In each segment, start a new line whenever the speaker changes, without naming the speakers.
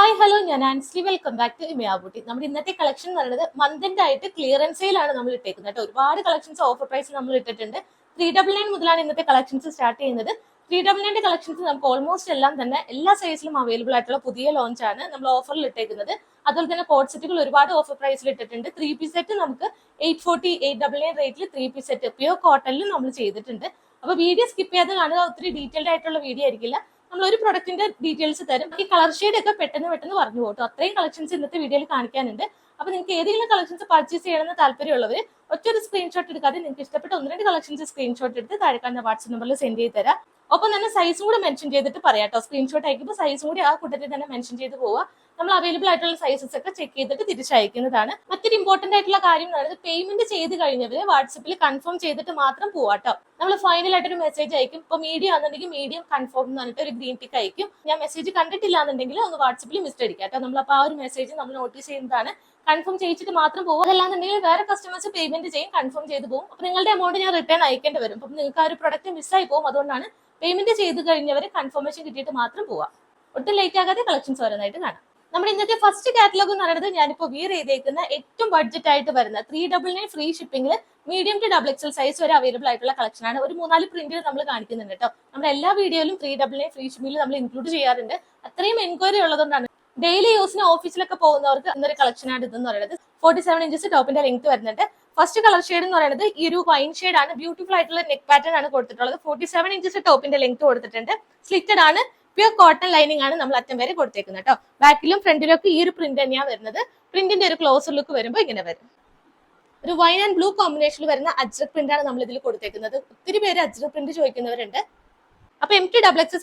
Hi hello, ഞാൻ Ansley. Welcome back to Imaya beauty. നമ്മുടെ ഇന്നത്തെ കളക്ഷൻ എന്ന് പറയുന്നത് മന്തിന്റെ ആയിട്ട് ക്ലിയറൻസ് സെയിലാണ് നമ്മൾ ഇട്ടേക്കുന്നത് കേട്ടോ. ഒരുപാട് കളക്ഷൻസ് ഓഫർ പ്രൈസ് നമ്മൾ ഇട്ടിട്ടുണ്ട്. 399 മുതലാണ് ഇന്നത്തെ കളക്ഷൻസ് സ്റ്റാർട്ട് ചെയ്യുന്നത്. 399 കളക്ഷൻസ് നമുക്ക് ഓൾമോസ്റ്റ് എല്ലാം തന്നെ എല്ലാ സൈസിലും അവൈലബിൾ ആയിട്ടുള്ള പുതിയ ലോഞ്ച് ആണ് നമ്മൾ ഓഫറിൽ ഇട്ടേക്കുന്നത്. അതുപോലെ തന്നെ കോഡ് സെറ്റുകൾ ഒരുപാട് ഓഫർ പ്രൈസിൽ ഇട്ടിട്ടുണ്ട്. 3 പീസ് സെറ്റ് നമുക്ക് 840, 899 റേറ്റിൽ 3 പീസ് സെറ്റ് പ്യൂർ കോട്ടണിൽ നമ്മൾ ചെയ്തിട്ടുണ്ട്. അപ്പൊ വീഡിയോ സ്കിപ്പ് ചെയ്യാതെ കാണുക. ഒത്തിരി ഡീറ്റെയിൽഡ് ആയിട്ടുള്ള വീഡിയോ ആയിരിക്കില്ല. നമ്മൾ ഒരു പ്രൊഡക്റ്റിന്റെ ഡീറ്റെയിൽസ് തരും. ഈ കളർ ഷെയ്ഡ് ഒക്കെ പെട്ടെന്ന് പറഞ്ഞു പോട്ടോ. അത്രയും കളക്ഷൻസ് ഇന്നത്തെ വീഡിയോയിൽ കാണിക്കാനുണ്ട്. അപ്പൊ നിങ്ങൾക്ക് ഏതെങ്കിലും കളക്ഷൻസ് പർച്ചേസ് ചെയ്യണമെന്ന് താല്പര്യമുള്ളവർ ഒറ്റൊരു സ്ക്രീൻഷോട്ട് എടുക്കാതെ നിങ്ങൾക്ക് ഇഷ്ടപ്പെട്ട 1-2 കളക്ഷൻസ് സ്ക്രീൻഷോട്ട് എടുത്ത് താഴെ കാണുന്ന വാട്സ്ആപ്പ് നമ്പറിൽ സെൻഡ് ചെയ്ത് തരാം. ഒപ്പം തന്നെ സൈസും കൂടെ മെൻഷൻ ചെയ്തിട്ട് പറയാട്ടോ. സ്ക്രീൻഷോട്ട് അയക്കുമ്പോൾ സൈസും കൂടി ആ കൂട്ടത്തിൽ തന്നെ മെൻഷൻ ചെയ്ത് പോവുക. നമ്മൾ അവൈലബിൾ ആയിട്ടുള്ള സൈസസ് ഒക്കെ ചെക്ക് ചെയ്തിട്ട് തിരിച്ചയക്കുന്നതാണ്. മറ്റൊരു ഇമ്പോർട്ടന്റ് ആയിട്ടുള്ള കാര്യം എന്ന് പറയുന്നത് പേയ്മെന്റ് ചെയ്ത് കഴിഞ്ഞവര് വാട്സപ്പിൽ കൺഫേം ചെയ്തിട്ട് മാത്രം പോവാട്ടോ. നമ്മൾ ഫൈനൽ ആയിട്ടൊരു മെസ്സേജ് അയക്കും. ഇപ്പൊ മീഡിയം ആണെന്നുണ്ടെങ്കിൽ മീഡിയം കൺഫേം എന്ന് പറഞ്ഞിട്ട് ഒരു ഗ്രീൻ ടിക്ക് അയക്കും. ഞാൻ മെസ്സേജ് കണ്ടിട്ടില്ല എന്നുണ്ടെങ്കിൽ ഒന്ന് വാട്സപ്പിൽ മിസ് അടിക്കാം കേട്ടോ. നമ്മളപ്പോൾ ആ ഒരു മെസ്സേജ് നമ്മൾ നോട്ടീസ് ചെയ്യുന്നതാണ്. കൺഫേം ചെയ്യിച്ചിട്ട് മാത്രം പോകും. അതല്ലാന്നുണ്ടെങ്കിൽ വേറെ കസ്റ്റമേഴ്സ് പേയ്മെന്റ് ചെയ്യും, കൺഫേം ചെയ്ത് പോകും. അപ്പൊ നിങ്ങളുടെ എമൗണ്ട് ഞാൻ റിട്ടേൺ അയക്കേണ്ടി വരും. അപ്പൊ നിങ്ങൾക്ക് ആ ഒരു പ്രൊഡക്റ്റ് മിസ്സായി പോകും. അതുകൊണ്ടാണ് പേയ്മെന്റ് ചെയ്ത് കഴിഞ്ഞവരെ കൺഫർമേഷൻ കിട്ടിയിട്ട് മാത്രം പോവാം. ഒട്ടും ലേറ്റ് ആകാതെ കളക്ഷൻസ് വരുന്നതായിട്ട് കാണാം. നമ്മുടെ ഇന്നത്തെ ഫസ്റ്റ് കാറ്റലോഗ് എന്ന് പറയുന്നത് ഞാനിപ്പോൾ വിയർ ചെയ്തേക്കുന്ന ഏറ്റവും ബഡ്ജറ്റ് ആയിട്ട് വരുന്ന 399 ഫ്രീ ഷിപ്പിംഗിൽ മീഡിയം ടു XXL സൈസ് വരെ അവൈലബിൾ ആയിട്ടുള്ള കളക്ഷൻ ആണ്. ഒരു 3-4 പ്രിന്റുകൾ നമ്മൾ കാണിക്കുന്നുണ്ട് കേട്ടോ. നമ്മുടെ എല്ലാ വീഡിയോയിലും 399 ഫ്രീ ഷിപ്പിംഗിൽ നമ്മൾ ഇൻക്ലൂഡ് ചെയ്യാറുണ്ട്. അത്രയും എൻക്വയറി ഉള്ളതുകൊണ്ടാണ്. ഡെയിലി യൂസിന് ഓഫീസിലൊക്കെ പോകുന്നവർക്ക് ഇന്നൊരു കളക്ഷൻ ആണ് ഇതെന്ന് പറയുന്നത്. 47 ഇഞ്ചസ് ടോപ്പിന്റെ ലെങ്ത് വരുന്നുണ്ട്. ഫസ്റ്റ് കളർ ഷെയ്ഡ് എന്ന് പറയുന്നത് ഈ ഒരു വൈൻ ഷെയ്ഡ് ആണ്. ബ്യൂട്ടിഫുൾ ആയിട്ടുള്ള നെക്ക് പാറ്റേൺ ആണ് കൊടുത്തിട്ടുള്ളത്. 47 ഇഞ്ചസ് ടോപ്പിന്റെ ലെങ്ത് കൊടുത്തിട്ടുണ്ട്. സ്ലിറ്റഡ് ആണ്. പ്യൂർ കോട്ടൺ ലൈനിങ് ആണ് നമ്മൾ അറ്റം വരെ കൊടുത്തേക്കുന്നത് കേട്ടോ. ബാക്കിലും ഫ്രണ്ടിലും ഒക്കെ ഈ ഒരു പ്രിന്റ് തന്നെയാണ് വരുന്നത്. പ്രിന്റിന്റെ ഒരു ക്ലോസർ ലുക്ക് വരുമ്പോൾ ഇങ്ങനെ വരും. ഒരു വൈൻ ആൻഡ് ബ്ലൂ കോമ്പിനേഷനിൽ വരുന്ന അജ്രക് പ്രിന്റ് ആണ് നമ്മൾ ഇതിൽ കൊടുത്തേക്കുന്നത്. ഒത്തിരി പേര് അജ്രക് പ്രിന്റ് ചോദിക്കുന്നവരുണ്ട്. അപ്പൊ MT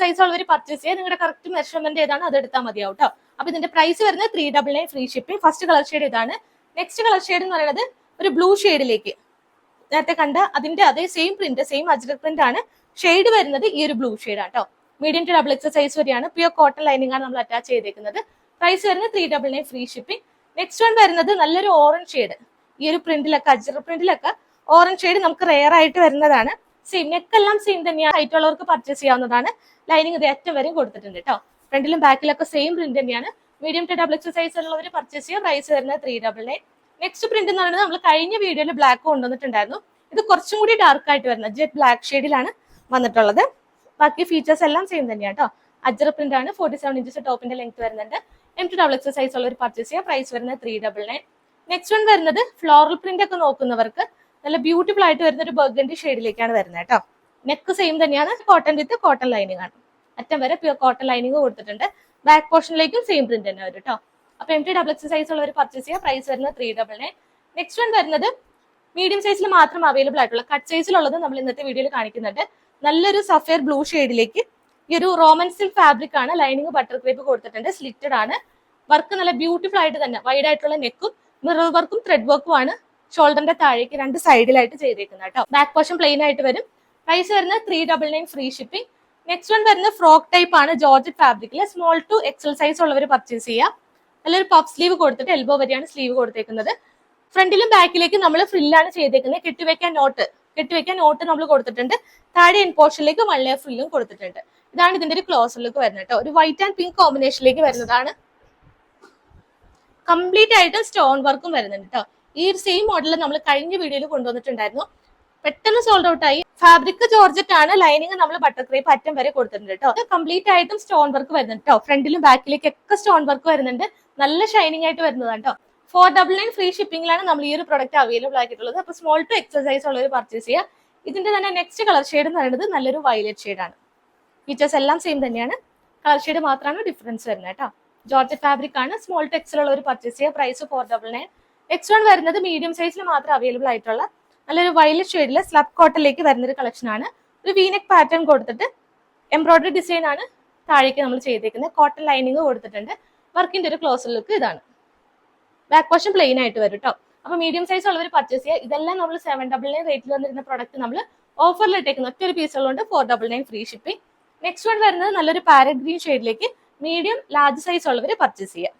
സൈസ് ഉള്ളവർ പർച്ചേസ് ചെയ്യുക. നിങ്ങളുടെ കറക്റ്റ് മെഷർമെന്റ് ഏതാണ് അത് എടുത്താൽ മതിയാവും കേട്ടോ. അപ്പൊ ഇതിന്റെ പ്രൈസ് വരുന്നത് 399 free shipping. First colour shade ഇതാണ്. നെക്സ്റ്റ് കളർ ഷെയ്ഡ് എന്ന് പറയുന്നത് ഒരു ബ്ലൂ ഷെയ്ഡിലേക്ക് നേരത്തെ കണ്ട അതിന്റെ അതേ same print, same ajrak print ആണ്. ഷെയ്ഡ് വരുന്നത് ഈ ഒരു ബ്ലൂ ഷെയ്ഡ് ആണ് കേട്ടോ. മീഡിയം ടു XXL സൈസ് വരെയാണ്. പ്യൂർ കോട്ടൺ ലൈനിങ് ആണ് നമ്മൾ അറ്റാച്ച് ചെയ്തേക്കുന്നത്. പ്രൈസ് വരുന്നത് 399 ഫ്രീ ഷിപ്പിംഗ്. നെക്സ്റ്റ് വൺ വരുന്നത് നല്ലൊരു ഓറഞ്ച് ഷെയ്ഡ്. ഈ ഒരു പ്രിന്റിലൊക്കെ അജ്രക് പ്രിന്റിലൊക്കെ ഓറഞ്ച് ഷെയ്ഡ് നമുക്ക് റെയർ ആയിട്ട് വരുന്നതാണ്. സെയിം നെക്ക് എല്ലാം സെയിം തന്നെയാണ്. ഹൈറ്റ് ഉള്ളവർക്ക് പർച്ചേസ് ചെയ്യാവുന്നതാണ്. ലൈനിങ് ഇത് അറ്റം വരെയും കൊടുത്തിട്ടുണ്ട് കേട്ടോ. ഫ്രണ്ടിലും ബാക്കിലൊക്കെ സെയിം പ്രിന്റ് തന്നെയാണ്. മീഡിയം ടു XXL സൈസ് ഉള്ളവർ പർച്ചേസ് ചെയ്യുക. പ്രൈസ് വരുന്നത് 399. നെക്സ്റ്റ് പ്രിന്റ് എന്ന് പറയുന്നത് നമ്മൾ കഴിഞ്ഞ വീഡിയോയിൽ ബ്ലാക്ക് കൊണ്ടുവന്നിട്ടുണ്ടായിരുന്നു. ഇത് കുറച്ചും കൂടി ഡാർക്ക് ആയിട്ട് വരുന്ന ജെറ്റ് ബ്ലാക്ക് ഷെയ്ഡിലാണ് വന്നിട്ടുള്ളത്. ബാക്കി ഫീച്ചേഴ്സ് എല്ലാം സെയിം തന്നെയാണ് കേട്ടോ. അജ്രക് പ്രിന്റ് ആണ്. 47 ഇഞ്ചസ് ടോപ്പിന്റെ ലെങ്ത് വരുന്നുണ്ട്. MT XXL സൈസ് ഉള്ളവർ പർച്ചേസ് ചെയ്യുക. പ്രൈസ് വരുന്നത് 399. നെക്സ്റ്റ് വൺ വരുന്നത് ഫ്ലോറൽ പ്രിന്റ് ഒക്കെ നോക്കുന്നവർക്ക് നല്ല ബ്യൂട്ടിഫുൾ ആയിട്ട് വരുന്ന ഒരു ബർഗണ്ടി ഷെയ്ഡിലേക്കാണ് വരുന്നത് കേട്ടോ. നെക്ക് സെയിം തന്നെയാണ്. കോട്ടൺ വിത്ത് കോട്ടൺ ലൈനിങ് ആണ്. അറ്റം വരെ പ്യൂർ കോട്ടൺ ലൈനിങ് കൊടുത്തിട്ടുണ്ട്. ബാക്ക് പോർഷനിലേക്കും സെയിം പ്രിന്റ് തന്നെ വരും കേട്ടോ. അപ്പൊ MT XXL സൈസ് ഉള്ളവർ പർച്ചേസ് ചെയ്യുക. പ്രൈസ് വരുന്നത് 399. നെക്സ്റ്റ് വൺ വരുന്നത് മീഡിയം സൈസിൽ മാത്രം അവൈലബിൾ ആയിട്ടുള്ള കട്ട് സൈസിലുള്ളത് നമ്മൾ ഇന്നത്തെ വീഡിയോയിൽ കാണിക്കുന്നുണ്ട്. നല്ലൊരു സഫയർ ബ്ലൂ ഷെയ്ഡിലേക്ക് ഈ ഒരു റോമൻ സിൽക്ക് ഫാബ്രിക് ആണ്. ലൈനിങ് ബട്ടർ ക്രേപ്പ് കൊടുത്തിട്ടുണ്ട്. സ്ലിറ്റഡ് ആണ്. വർക്ക് നല്ല ബ്യൂട്ടിഫുൾ ആയിട്ട് തന്നെ വൈഡ് ആയിട്ടുള്ള നെക്കും മിറർ വർക്കും ത്രെഡ് വർക്കും ആണ് ഷോൾഡറിന്റെ താഴേക്ക് 2 സൈഡിലായിട്ട് ചെയ്തേക്കുന്നത് കേട്ടോ. ബാക്ക് പോർഷൻ പ്ലെയിൻ ആയിട്ട് വരും. പ്രൈസ് വരുന്നത് 399 ഫ്രീ ഷിപ്പിംഗ്. നെക്സ്റ്റ് വൺ വരുന്നത് ഫ്രോക്ക് ടൈപ്പ് ആണ്. ജോർജറ്റ് ഫാബ്രിക്കിൽ സ്മോൾ ടു XL സൈസ് ഉള്ളവർ പർച്ചേസ് ചെയ്യുക. നല്ലൊരു പഫ് സ്ലീവ് കൊടുത്തിട്ട് എൽബോ വരെയാണ് സ്ലീവ് കൊടുത്തേക്കുന്നത്. ഫ്രണ്ടിലും ബാക്കിലേക്ക് നമ്മൾ ഫ്രില്ലാണ് ചെയ്തേക്കുന്നത്. കെട്ടിവെക്കാൻ നോട്ട് നമ്മൾ കൊടുത്തിട്ടുണ്ട്. താഴെ എൻ പോർഷനിലേക്ക് 1 ലെയർ ഫ്രില്ലും കൊടുത്തിട്ടുണ്ട്. ഇതാണ് ഇതിന്റെ ഒരു ക്ലോസർ ലുക്ക് വരുന്നത് കേട്ടോ. ഒരു വൈറ്റ് ആൻഡ് പിങ്ക് കോമ്പിനേഷനിലേക്ക് വരുന്നതാണ്. കംപ്ലീറ്റ് ആയിട്ട് സ്റ്റോൺ വർക്കും വരുന്നുണ്ട് കേട്ടോ. ഈ ഒരു സെയിം മോഡൽ നമ്മൾ കഴിഞ്ഞ വീഡിയോയിൽ കൊണ്ടുവന്നിട്ടുണ്ടായിരുന്നു. പെട്ടെന്ന് സോൾഡ് ഔട്ട് ആയി. ഫാബ്രിക് ജോർജറ്റ് ആണ്. ലൈനിങ് നമ്മൾ ബട്ടർ ക്രേപ്പ് അറ്റം വരെ കൊടുത്തിട്ടുണ്ട് കേട്ടോ. കംപ്ലീറ്റ് ആയിട്ടും സ്റ്റോൺ വർക്ക് വരുന്നുണ്ട് കേട്ടോ. ഫ്രണ്ടിലും ബാക്കിലേക്കൊക്കെ സ്റ്റോൺ വർക്ക് വരുന്നുണ്ട്. നല്ല ഷൈനിങ് ആയിട്ട് വരുന്നതാണ് കേട്ടോ. 499 ഫ്രീ ഷിപ്പിംഗിലാണ് നമ്മൾ ഈ ഒരു പ്രൊഡക്റ്റ് അവൈലബിൾ ആയിട്ടുള്ളത്. അപ്പൊ സ്മോൾ ടു XL സൈസ് ഉള്ളവർ പർച്ചേസ് ചെയ്യുക. ഇതിന്റെ തന്നെ നെക്സ്റ്റ് കളർ ഷെയ്ഡ് എന്ന് പറയുന്നത് നല്ലൊരു വയലറ്റ് ഷെയ്ഡാണ്. ഫീച്ചേഴ്സ് എല്ലാം സെയിം തന്നെയാണ്. കളർ ഷെയ്ഡ് മാത്രമാണ് ഡിഫറൻസ് വരുന്നത് കേട്ടോ. ജോർജറ്റ് ഫാബ്രിക് ആണ്. സ്മോൾ ടു XL ഉള്ളവർ പർച്ചേസ് ചെയ്യുക. പ്രൈസ് 499. നെക്സ്റ്റ് വൺ വരുന്നത് മീഡിയം സൈസിൽ മാത്രം അവൈലബിൾ ആയിട്ടുള്ള നല്ലൊരു വയലറ്റ് ഷെയ്ഡിൽ സ്ലബ് കോട്ടണിലേക്ക് വരുന്നൊരു കളക്ഷൻ ആണ്. ഒരു വീനെക്ക് പാറ്റേൺ കൊടുത്തിട്ട് എംബ്രോയിഡറി ഡിസൈൻ ആണ് താഴേക്ക് നമ്മൾ ചെയ്തേക്കുന്നത്. കോട്ടൺ ലൈനിങ് കൊടുത്തിട്ടുണ്ട്. വർക്കിന്റെ ഒരു ക്ലോസർ ലുക്ക് ഇതാണ്. ബാക്ക് പോർഷൻ പ്ലെയിൻ ആയിട്ട് വരും കേട്ടോ. അപ്പൊ മീഡിയം സൈസ് ഉള്ളവർ പർച്ചേസ് ചെയ്യുക. ഇതെല്ലാം നമ്മൾ 799 റേറ്റിൽ വന്നിരുന്ന പ്രൊഡക്റ്റ് നമ്മൾ ഓഫറിൽ ഇട്ടേക്കുന്ന ഒറ്റൊരു പീസ് ഉള്ളതുകൊണ്ട് 499 ഫ്രീ ഷിപ്പിംഗ്. നെക്സ്റ്റ് വൺ വരുന്നത് നല്ലൊരു പാരറ്റ് ഗ്രീൻ ഷെയ്ഡിലേക്ക് മീഡിയം ലാർജ് സൈസ് ഉള്ളവർ പർച്ചേസ് ചെയ്യുക.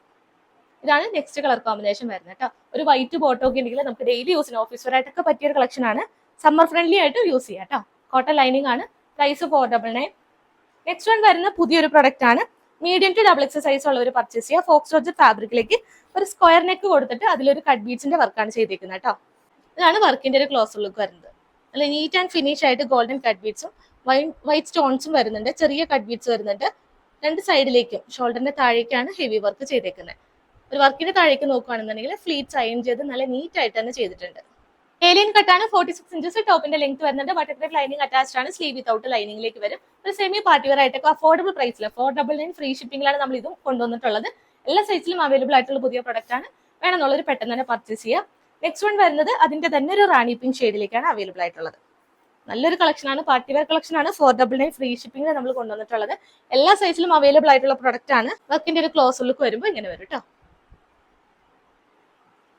ഇതാണ് നെക്സ്റ്റ് കളർ കോമ്പിനേഷൻ വരുന്നത് കേട്ടോ. ഒരു വൈറ്റ് ബോട്ടോ ഒക്കെ ഉണ്ടെങ്കിൽ നമുക്ക് ഡെയിലി യൂസിന് ഓഫീസ് വെയറായിട്ടൊക്കെ പറ്റിയ ഒരു കളക്ഷൻ ആണ്. സമ്മർ ഫ്രണ്ട്ലി ആയിട്ട് യൂസ് ചെയ്യാം കേട്ടോ. കോട്ടൺ ലൈനിങ് ആണ്. പ്രൈസ് 499. നെക്സ്റ്റ് വൺ വരുന്ന പുതിയൊരു പ്രൊഡക്റ്റ് ആണ്. Medium to double X size ഉള്ളവർ പർച്ചേസ് ചെയ്യുക. ഫോക്സ് ജോർജറ്റ് ഫാബ്രിക്കിലേക്ക് ഒരു സ്ക്വയർ നെക്ക് കൊടുത്തിട്ട് അതിലൊരു കട്ട് ബീഡ്സിന്റെ വർക്കാണ് ചെയ്തിരിക്കുന്നത് കേട്ടോ. ഇതാണ് വർക്കിന്റെ ഒരു ക്ലോസർ ലുക്ക് വരുന്നത്. നല്ല നീറ്റ് ആൻഡ് ഫിനിഷ് ആയിട്ട് ഗോൾഡൻ കട്ട് ബീഡ്സും വൈറ്റ് സ്റ്റോൺസും വരുന്നുണ്ട്. ചെറിയ കട്ട് ബീഡ്സ് വരുന്നുണ്ട്. രണ്ട് സൈഡിലേക്കും ഷോൾഡറിന്റെ താഴേക്കാണ് ഹെവി വർക്ക് ചെയ്തേക്കുന്നത്. ഒരു വർക്കിന്റെ താഴേക്ക് നോക്കുകയാണെന്നുണ്ടെങ്കിൽ ഫ്ലീറ്റ്സ് അയൺ ചെയ്ത് നല്ല നീറ്റ് ആയിട്ട് തന്നെ ചെയ്തിട്ടുണ്ട്. ഏലിയൻ കട്ടാണ്. 46 ഇഞ്ചസ് ടോപ്പിന്റെ ലെങ്ത് വരുന്നുണ്ട്. ബട്ടർക്രേപ്പ് ലൈനിങ് അറ്റാച്ച്ഡ് ആണ്. സ്ലീവ് വിത്തൗട്ട് ലൈനിങ്ങിലേക്ക് വരും. ഒരു സെമി പാർട്ടി വെയർ ആയിട്ടൊക്കെ അഫോർഡബിൾ പ്രൈസിൽ 499 ഫ്രീ ഷിപ്പിംഗിലാണ് നമ്മൾ ഇതും കൊണ്ടുവന്നിട്ടുള്ളത്. എല്ലാ സൈസിലും അവൈലബിൾ ആയിട്ടുള്ള പുതിയ പ്രൊഡക്റ്റ് ആണ്. വേണമെന്നുള്ളവർ പെട്ടെന്ന് തന്നെ പർച്ചേസ് ചെയ്യാം. നെക്സ്റ്റ് വൺ വരുന്നത് അതിന്റെ തന്നെ ഒരു റാണി പിങ്ക് ഷെയ്ഡിലേക്കാണ് അവൈലബിൾ ആയിട്ടുള്ളത്. നല്ലൊരു കളക്ഷൻ ആണ്. പാർട്ടി വെയർ കളക്ഷൻ ആണ്. 499 ഫ്രീ ഷിപ്പിംഗിൽ നമ്മൾ കൊണ്ടുവന്നിട്ടുള്ളത്. എല്ലാ സൈസിലും അവൈലബിൾ ആയിട്ടുള്ള പ്രൊഡക്റ്റ് ആണ്. വർക്കിന്റെ ഒരു ക്ലോസ് ലുക്ക് വരുമ്പോൾ ഇങ്ങനെ വരും കേട്ടോ.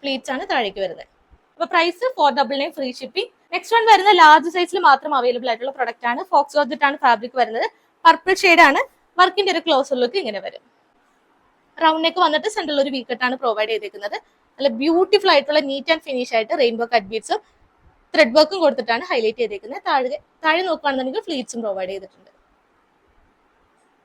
പ്ലീറ്റ്സ് ആണ് താഴേക്ക് വരുന്നത്. അപ്പൊ price 499 free shipping. Next one വരുന്ന ലാർജ് സൈസിൽ മാത്രം അവൈലബിൾ ആയിട്ടുള്ള പ്രൊഡക്റ്റ് ആണ്. ഫോക്സ് ജോർജറ്റ് ആണ് ഫാബ്രിക് വരുന്നത്. പർപ്പിൾ ഷെയ്ഡ് ആണ്. വർക്കിന്റെ ഒരു ക്ലോസർ ലുക്ക് ഇങ്ങനെ വരും. റൗണ്ട് നെക്ക് വന്നിട്ട് സെന്ററിൽ ഒരു വീക്കട്ടാണ് പ്രൊവൈഡ് ചെയ്തിരിക്കുന്നത്. നല്ല ബ്യൂട്ടിഫുൾ ആയിട്ടുള്ള നീറ്റ് ആൻഡ് ഫിനിഷ് ആയിട്ട് റെയിൻബോ കട്ട് ബീഡ്സും ത്രെഡ് വർക്കും കൊടുത്തിട്ടാണ് ഹൈലൈറ്റ് ചെയ്തിരിക്കുന്നത്. താഴെ നോക്കുകയാണെന്നുണ്ടെങ്കിൽ ഫ്ലീറ്റ്സും പ്രൊവൈഡ് ചെയ്തിട്ടുണ്ട്.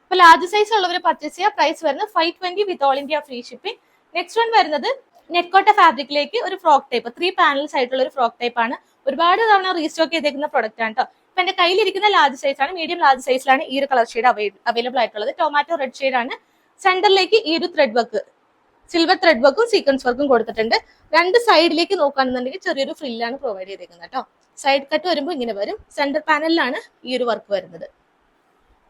അപ്പൊ ലാർജ് സൈസ് ഉള്ളവർ പർച്ചേസ് ചെയ്യുക. പ്രൈസ് വരുന്നത് 520 വിത്ത് all India free shipping. Next one വരുന്നത് നെക്കോട്ട ഫാബ്രിക്കിലേക്ക് ഒരു ഫ്രോക്ക് ടൈപ്പ് 3 പാനൽസ് ആയിട്ടുള്ള ഒരു ഫ്രോക്ക് ടൈപ്പ് ആണ്. ഒരുപാട് തവണ റീസ്റ്റോക്ക് ചെയ്തേക്കുന്ന പ്രൊഡക്റ്റ് ആണ് കേട്ടോ. ഇപ്പൊ എന്റെ കയ്യിലിരിക്കുന്ന ലാർജ് സൈസ് ആണ്. മീഡിയം ലാർജ് സൈസിലാണ് ഈ ഒരു കളർ ഷെയ്ഡ് അവൈലബിൾ ആയിട്ടുള്ളത്. ടൊമാറ്റോ റെഡ് ഷെയ്ഡ് ആണ്. സെന്ററിലേക്ക് ഈ ഒരു ത്രെഡ് വർക്ക്, സിൽവർ ത്രെഡ് വർക്കും സീക്വൻസ് വർക്കും കൊടുത്തിട്ടുണ്ട്. രണ്ട് സൈഡിലേക്ക് നോക്കുകയാണെന്നുണ്ടെങ്കിൽ ചെറിയൊരു ഫ്രില്ലാണ് പ്രൊവൈഡ് ചെയ്തേക്കുന്നത് കേട്ടോ. സൈഡ് കട്ട് വരുമ്പോൾ ഇങ്ങനെ വരും. സെന്റർ പാനലിലാണ് ഈ ഒരു വർക്ക് വരുന്നത്.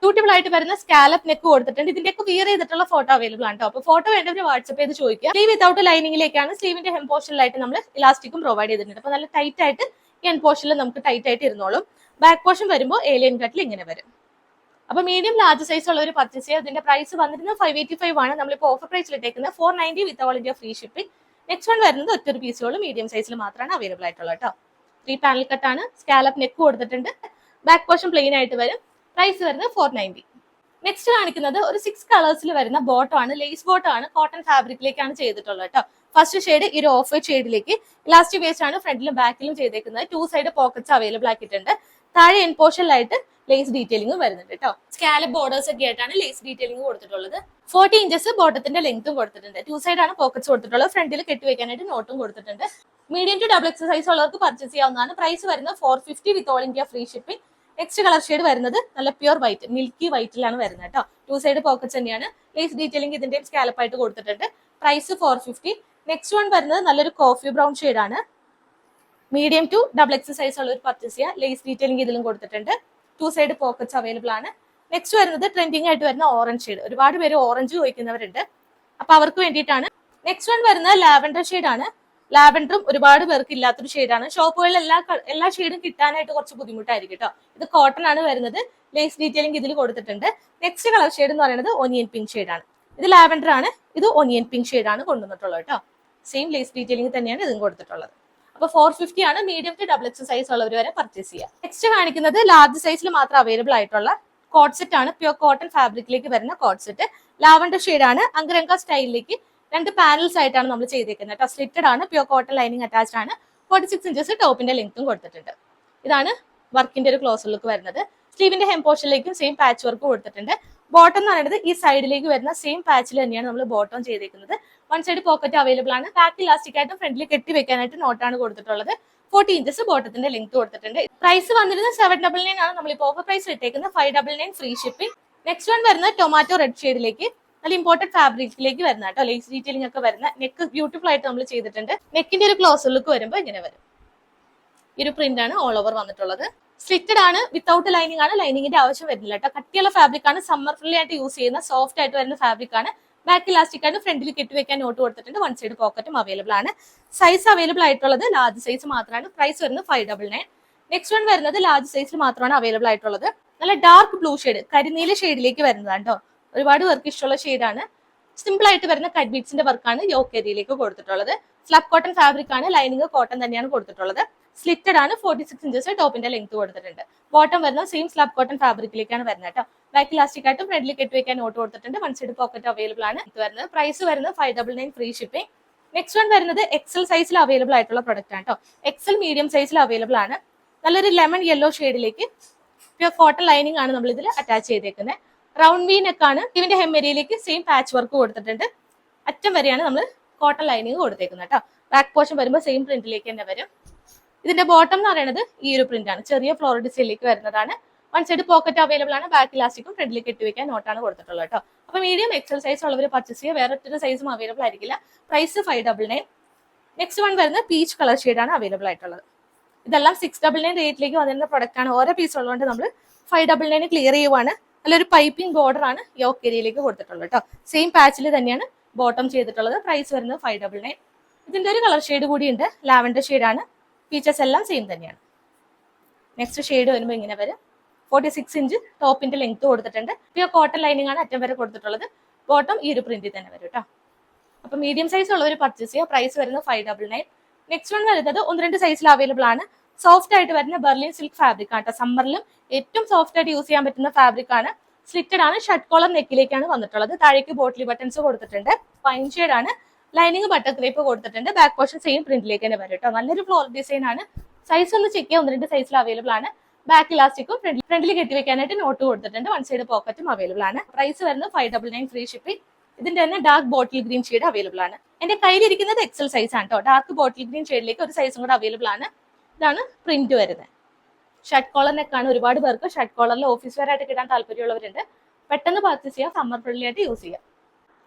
ബ്യൂട്ടിഫുൾ ആയിട്ട് വരുന്ന സ്കാലപ്പ് നെക്ക് കൊടുത്തിട്ടുണ്ട്. ഇതിന്റെയൊക്കെ വിയർ ചെയ്തിട്ടുള്ള ഫോട്ടോ അവൈലബിൾ ആണ് കേട്ടോ. അപ്പോൾ ഫോട്ടോ വേണ്ടവർ വാട്സ്ആപ്പ് ചെയ്ത് ചോദിക്കുക. സ്ലീവ് വിത്തൗട്ട് ലൈനിങ്ങിലേക്കാണ്. സ്ലീവിന്റെ ഹെം പോർഷനിലായിട്ട് നമ്മൾ ഇലാസ്റ്റിക്കും പ്രൊവൈഡ് ചെയ്തിട്ടുണ്ട്. അപ്പൊ നല്ല ടൈറ്റ് ആയിട്ട് ഈ ഹെം പോർഷനിൽ നമുക്ക് ടൈറ്റ് ആയിട്ട് ഇരുന്നോളും. ബാക്ക് പോർഷൻ വരുമ്പോൾ ഏലിയൻ കട്ടിൽ ഇങ്ങനെ വരും. അപ്പൊ മീഡിയം ലാർജ് സൈസ് ഉള്ളവർ പർച്ചേസ് ചെയ്യുക. ഇതിന്റെ പ്രൈസ് വന്നിരുന്നത് 585 ആണ്. നമ്മളിപ്പോൾ ഓഫർ പ്രൈസിൽ ഇട്ടേക്കുന്നത് 490 വിത്ത് all India free shipping. Next one വരുന്നത് ഒറ്റൊരു പീസുകൾ മീഡിയം സൈസിൽ മാത്രമാണ് അവൈലബിൾ ആയിട്ടുള്ളത് കേട്ടോ. 3 പാനൽ കട്ടാണ്. സ്കാലപ്പ് നെക്ക് കൊടുത്തിട്ടുണ്ട്. ബാക്ക് പോർഷൻ പ്ലെയിൻ ആയിട്ട് വരും. പ്രൈസ് വരുന്നത് 490. നെക്സ്റ്റ് കാണിക്കുന്നത് ഒരു 6 കളേഴ്സിൽ വരുന്ന ബോട്ടം ആണ്. ലേസ് ബോട്ടം ആണ്. കോട്ടൺ ഫാബ്രിക്കിലേക്കാണ് ചെയ്തിട്ടുള്ളത് കേട്ടോ. ഫസ്റ്റ് ഷെയ്ഡ് ഈ ഒരു ഓഫ് വൈറ്റ് ഷെയ്ഡിലേക്ക് ഇലാസ്റ്റിക് വേസ്റ്റ് ആണ് ഫ്രണ്ടിലും ബാക്കിലും ചെയ്തേക്കുന്നത്. 2 സൈഡ് പോക്കറ്റ്സ് അവൈലബിൾ ആക്കിയിട്ടുണ്ട്. താഴെ എൻ പോർഷനിലായിട്ട് ലേസ് ഡീറ്റെയിലിംഗ് വരുന്നുണ്ട് കേട്ടോ. സ്കാലപ്പ് ബോർഡേഴ്സ് ഒക്കെ ആയിട്ടാണ് ലേസ് ഡീറ്റെയിലിംഗ് കൊടുത്തിട്ടുള്ളത്. 40 ഇഞ്ചസ് ബോട്ടത്തിന്റെ ലെങ്ത്തും കൊടുത്തിട്ടുണ്ട്. 2 സൈഡ് ആണ് പോക്കറ്റ്സ് കൊടുത്തിട്ടുള്ളത്. ഫ്രണ്ടിൽ കെട്ടിവെക്കാനായിട്ട് നോട്ടും കൊടുത്തിട്ടുണ്ട്. Medium to double X size ഉള്ളവർക്ക് പർച്ചേസ് ചെയ്യാവുന്നതാണ്. പ്രൈസ് വരുന്നത് 450 with all India free shipping. Next colour shade വരുന്നത് നല്ല പ്യൂർ വൈറ്റ്, മിൽക്കി വൈറ്റിലാണ് വരുന്നത് കേട്ടോ. 2 സൈഡ് പോക്കറ്റ്സ് തന്നെയാണ്. ലേസ് ഡീറ്റെയിലിംഗ് ഇതിന്റെയും സ്കാലപ്പ് ആയിട്ട് കൊടുത്തിട്ടുണ്ട്. പ്രൈസ് 450. നെക്സ്റ്റ് വൺ വരുന്നത് നല്ലൊരു കോഫി ബ്രൗൺ ഷെയ്ഡ് ആണ്. Medium to double X size ഉള്ളവർ പർച്ചേസ് ചെയ്യുക. ലേസ് ഡീറ്റെയിലിംഗ് ഇതിലും കൊടുത്തിട്ടുണ്ട്. 2 സൈഡ് പോക്കറ്റ്സ് അവൈലബിൾ ആണ്. നെക്സ്റ്റ് വരുന്നത് ട്രെൻഡിങ് ആയിട്ട് വരുന്ന ഓറഞ്ച് ഷെയ്ഡ്. ഒരുപാട് പേര് ഓറഞ്ച് ചോദിക്കുന്നവരുണ്ട്. അപ്പൊ അവർക്ക് വേണ്ടിയിട്ടാണ്. നെക്സ്റ്റ് വൺ വരുന്നത് ലാവൻഡർ ഷെയ്ഡ് ആണ്. ലാവൻഡറും ഒരുപാട് പേർക്ക് ഇല്ലാത്തൊരു ഷെയ്ഡാണ്. ഷോപ്പുകളിൽ എല്ലാ ഷെയ്ഡും കിട്ടാനായിട്ട് കുറച്ച് ബുദ്ധിമുട്ടായിരിക്കും കേട്ടോ. ഇത് കോട്ടൺ ആണ് വരുന്നത്. ലേസ് ഡീറ്റെയിലിംഗ് ഇതിൽ കൊടുത്തിട്ടുണ്ട്. നെക്സ്റ്റ് കളർ ഷെയ്ഡ് എന്ന് പറയുന്നത് ഒനിയൻ പിങ്ക് ഷെയ്ഡാണ്. ഇത് ലാവൻഡർ ആണ്. ഇത് ഒനിയൻ പിങ്ക് ഷെയ്ഡാണ് കൊണ്ടുവന്നിട്ടുള്ളത് കേട്ടോ. സെയിം ലേസ് ഡീറ്റെയിലിംഗ് തന്നെയാണ് ഇതും കൊടുത്തിട്ടുള്ളത്. അപ്പൊ 450 ആണ്. Medium to double X size ഉള്ളവർ വരെ പർച്ചേസ് ചെയ്യുക. നെക്സ്റ്റ് കാണിക്കുന്നത് ലാർജ് സൈസിൽ മാത്രം അവൈലബിൾ ആയിട്ടുള്ള കോട്ട് സെറ്റ് ആണ്. പ്യൂർ കോട്ടൺ ഫാബ്രിക്കിലേക്ക് വരുന്ന കോട്ട് സെറ്റ്. ലാവൻഡർ ഷെയ്ഡ് ആണ്. അങ്കരങ്ക സ്റ്റൈലിലേക്ക് 2 പാനൽസ് ആയിട്ടാണ് നമ്മൾ ചെയ്തേക്കുന്നത് കേട്ടോ. സ്ലിറ്റഡ് ആണ്. പ്യൂർ കോട്ടൺ ലൈനിങ് അറ്റാച്ച്ഡ് ആണ്. 46 ഇഞ്ചസ് ടോപ്പിന്റെ ലെങ്ത്തും കൊടുത്തിട്ടുണ്ട്. ഇതാണ് വർക്കിന്റെ ഒരു ക്ലോസർ ലുക്ക് വരുന്നത്. സ്ലീവിന്റെ ഹെം പോർഷനിലേക്കും സെയിം പാച്ച് വർക്ക് കൊടുത്തിട്ടുണ്ട്. ബോട്ടം എന്ന് പറയുന്നത് ഈ സൈഡിലേക്ക് വരുന്ന സെയിം പാച്ചിൽ തന്നെയാണ് നമ്മൾ ബോട്ടം ചെയ്തേക്കുന്നത്. 1 സൈഡ് പോക്കറ്റ് അവൈലബിൾ ആണ്. ബാക്ക് ഇലാസ്റ്റിക് ആയിട്ടും ഫ്രണ്ടിൽ കെട്ടി വെക്കാനായിട്ട് നോട്ടാണ് കൊടുത്തിട്ടുള്ളത്. 40 ഇഞ്ചസ് ബോട്ടത്തിന്റെ ലെങ്ത് കൊടുത്തിട്ടുണ്ട്. പ്രൈസ് വന്നിരുന്നത് 799 ആണ്. നമ്മളിപ്പോൾ ഓഫർ പ്രൈസ് ഇട്ടേക്കുന്നത് 599 ഫ്രീ ഷിപ്പിംഗ്. നെക്സ്റ്റ് വൺ വരുന്നത് ടൊമാറ്റോ റെഡ് ഷെയ്ഡിലേക്ക് നല്ല ഇമ്പോർട്ടന്റ് ഫാബ്രിക്കിലേക്ക് വരുന്ന കേട്ടോ. ലേസ് ഡീറ്റെയിലിംഗ് ഒക്കെ വരുന്ന നെക്ക് ബ്യൂട്ടിഫുൾ ആയിട്ട് നമ്മൾ ചെയ്തിട്ടുണ്ട്. നെക്കിന്റെ ഒരു ക്ലോസർ ലുക്ക് വരുമ്പോൾ ഇങ്ങനെ വരും. ഈ ഒരു പ്രിന്റ് ആണ് ഓൾ ഓവർ വന്നിട്ടുള്ളത്. സ്ലിറ്റഡ് ആണ്. വിത്തൗട്ട് ലൈനിങ് ആണ്. ലൈനിങ്ങിന്റെ ആവശ്യം വരുന്നില്ല കേട്ടോ. കട്ടിയുള്ള ഫാബ്രിക് ആണ്. സമ്മർ ഫ്രീ ആയിട്ട് യൂസ് ചെയ്യുന്ന സോഫ്റ്റ് ആയിട്ട് വരുന്ന ഫാബ്രിക് ആണ്. ബാക്ക് ഇലാസ്റ്റിക് ആണ്. ഫ്രണ്ടിൽ കെട്ടിവെക്കാൻ നോട്ട് കൊടുത്തിട്ടുണ്ട്. 1 സൈഡ് പോക്കറ്റും അവൈലബിൾ ആണ്. സൈസ് അവൈലബിൾ ആയിട്ടുള്ളത് ലാർജ് സൈസ് മാത്രമാണ്. പ്രൈസ് വരുന്നത് 599. നെക്സ്റ്റ് വൺ വരുന്നത് ലാർജ് സൈസിൽ മാത്രമാണ് അവൈലബിൾ ആയിട്ടുള്ളത്. നല്ല ഡാർക്ക് ബ്ലൂ ഷെയ്ഡ്, കരിനീല ഷെയ്ഡിലേക്ക് വരുന്നതാണ് കേട്ടോ. ഒരുപാട് പേർക്ക് ഇഷ്ടമുള്ള ഷെയ്ഡാണ്. സിമ്പിൾ ആയിട്ട് വരുന്ന കട്ട് ബീഡ്സിന്റെ വർക്കാണ് യോക്ക് ഏരിയയിലേക്ക് കൊടുത്തിട്ടുള്ളത്. സ്ലബ് കോട്ടൺ ഫാബ്രിക് ആണ്. ലൈനിങ് കോട്ടൺ തന്നെയാണ് കൊടുത്തിട്ടുള്ളത്. സ്ലിറ്റഡ് ആണ്. 46 ഇഞ്ചസ് ടോപ്പിന്റെ ലെങ്ത് കൊടുത്തിട്ടുണ്ട്. ബോട്ടം വരുന്ന സെയിം സ്ലബ് കോട്ടൺ ഫാബ്രിക്കിലേക്കാണ് വരുന്നത് കേട്ടോ. ബാക്ക് ഇലാസ്റ്റിക് ആയിട്ടും ഫ്രണ്ടിൽ കെട്ടിവെക്കാൻ നോട്ട് കൊടുത്തിട്ടുണ്ട്. 1 സൈഡ് പോക്കറ്റ് അവൈലബിൾ ആണ്. ഇത് വരുന്നത് പ്രൈസ് വരുന്നത് 599 ഫ്രീ ഷിപ്പിംഗ്. നെക്സ്റ്റ് വൺ വരുന്നത് എക്സൽ സൈസിൽ അവൈലബിൾ ആയിട്ടുള്ള പ്രൊഡക്റ്റ് ആണ് കേട്ടോ. എക്സൽ മീഡിയം സൈസിൽ അവൈലബിൾ ആണ്. നല്ലൊരു ലെമൺ യെല്ലോ ഷെയ്ഡിലേക്ക് പ്യൂർ കോട്ടൺ ലൈനിങ് ആണ് നമ്മൾ ഇതിൽ അറ്റാച്ച് ചെയ്തേക്കുന്നത്. റൗണ്ട് വി നെക്കാണ്. ഇതിന്റെ ഹെമ്മേരിയിലേക്ക് സെയിം പാച്ച് വർക്ക് കൊടുത്തിട്ടുണ്ട്. അറ്റം വരെയാണ് നമ്മൾ കോട്ടൺ ലൈനിങ് കൊടുത്തേക്കുന്നത് കേട്ടോ. ബാക്ക് പോർഷൻ വരുമ്പോൾ സെയിം പ്രിന്റിലേക്ക് തന്നെ വരും. ഇതിന്റെ ബോട്ടം എന്ന് പറയുന്നത് ഈ ഒരു പ്രിന്റ് ആണ്. ചെറിയ ഫ്ലോർ ഡിസൈനിലേക്ക് വരുന്നതാണ്. വൺ സൈഡ് പോക്കറ്റ് അവൈലബിൾ ആണ്. ബാക്ക് ഇലാസ്റ്റിക്കും ഫ്രണ്ടിലേക്ക് കെട്ടിവെക്കാൻ നോട്ടാണ് കൊടുത്തിട്ടുള്ളത് കേട്ടോ. അപ്പൊ മീഡിയം എക്സൽ സൈസ് ഉള്ളവർ പർച്ചേസ് ചെയ്യുക. വേറെ ഒറ്റ സൈസും അവൈലബിൾ ആയിരിക്കില്ല. പ്രൈസ് 599. നെക്സ്റ്റ് വൺ വരുന്നത് പീച്ച് കളർ ഷെയ്ഡാണ് അവൈലബിൾ ആയിട്ടുള്ളത്. ഇതെല്ലാം 699 റേറ്റിലേക്ക് വന്നിരുന്ന പ്രൊഡക്റ്റ് ആണ്. ഓരോ പീസ് ഉള്ളതുകൊണ്ട് നമ്മൾ 599 ക്ലിയർ ചെയ്യുവാണ്. നല്ലൊരു പൈപ്പിംഗ് ബോർഡർ ആണ് യോക്ക് ഏരിയയിലേക്ക് കൊടുത്തിട്ടുള്ളത് കേട്ടോ. സെയിം പാച്ചിൽ തന്നെയാണ് ബോട്ടം ചെയ്തിട്ടുള്ളത്. പ്രൈസ് വരുന്നത് 599. ഇതിന്റെ ഒരു കളർ ഷെയ്ഡ് കൂടിയുണ്ട്. ലാവൻഡർ ഷെയ്ഡാണ്. ഫീച്ചേഴ്സ് എല്ലാം സെയിം തന്നെയാണ്. നെക്സ്റ്റ് ഷെയ്ഡ് വരുമ്പോൾ ഇങ്ങനെ വരും. 46 ഇഞ്ച് ടോപ്പിന്റെ ലെങ്ത് കൊടുത്തിട്ടുണ്ട്. പ്യൂർ കോട്ടൺ ലൈനിങ് ആണ് അറ്റം വരെ കൊടുത്തിട്ടുള്ളത്. ബോട്ടം ഈ ഒരു പ്രിന്റിൽ തന്നെ വരും കേട്ടോ. അപ്പൊ മീഡിയം സൈസ് ഉള്ളവർ പർച്ചേസ് ചെയ്യുക. പ്രൈസ് വരുന്നത് 599. നെക്സ്റ്റ് വൺ വരുന്നത് 1-2 സൈസിൽ അവൈലബിൾ ആണ്. സോഫ്റ്റ് ആയിട്ട് വരുന്ന ബെർലിൻ സിൽക്ക് ഫാബ്രിക് ആണ്. സമ്മറിലും ഏറ്റവും സോഫ്റ്റ് ആയിട്ട് യൂസ് ചെയ്യാൻ പറ്റുന്ന ഫാബ്രിക് ആണ്. സ്ലിറ്റഡ് ആണ്. ഷർട്ട് കോളർ നെക്കിലേക്കാണ് വന്നിട്ടുള്ളത്. താഴേക്ക് ബോട്ടിൽ ബട്ടൺസ് കൊടുത്തിട്ടുണ്ട്. ഫൈൻ ഷെയ്ഡ് ആണ്. ലൈനിങ് ബട്ടർ ക്രേപ്പ് കൊടുത്തിട്ടുണ്ട്. ബാക്ക് പോർഷൻ സെയിം പ്രിന്റിലേക്ക് തന്നെ വരും കേട്ടോ. നല്ലൊരു ഫ്ലോർ ഡിസൈൻ ആണ്. സൈസ് ഒന്ന് ചെക്ക് ചെയ്യാം. 1-2 സൈസിൽ അവൈലബിൾ ആണ്. ബാക്ക് ഇലാസ്റ്റിക്കും ഫ്രണ്ടിൽ കെട്ടിവെക്കാനായിട്ട് നോട്ട് കൊടുത്തിട്ടുണ്ട്. വൺ സൈഡ് പോക്കറ്റും അവൈലബിൾ ആണ്. പ്രൈസ് വരുന്നത് 599 ഫ്രീ ഷിപ്പിംഗ്. ഇതിന്റെ തന്നെ dark bottle green shade available ആണ്. എന്റെ കയ്യിലിരിക്കുന്നത് എക്സൽ സൈസ് ആണ് കേട്ടോ. ഡാർക്ക് ബോട്ടിൽ ഗ്രീൻ ഷെയ്ഡിലേക്ക് ഒരു സൈസും കൂടെ അവൈലബിൾ ആണ്. ഇതാണ് പ്രിന്റ് വരുന്നത്. ഷർട്ട് കോളർ നെക്കാണ്. ഒരുപാട് പേർക്ക് ഷർട്ട് കോളറിൽ ഓഫീസ് വെയർ ആയിട്ട് കിട്ടാൻ താല്പര്യമുള്ളവരുണ്ട്. പെട്ടെന്ന് പർച്ചേസ് ചെയ്യാം. സമ്മർ ഫ്രണ്ട്ലി ആയിട്ട് യൂസ് ചെയ്യാം.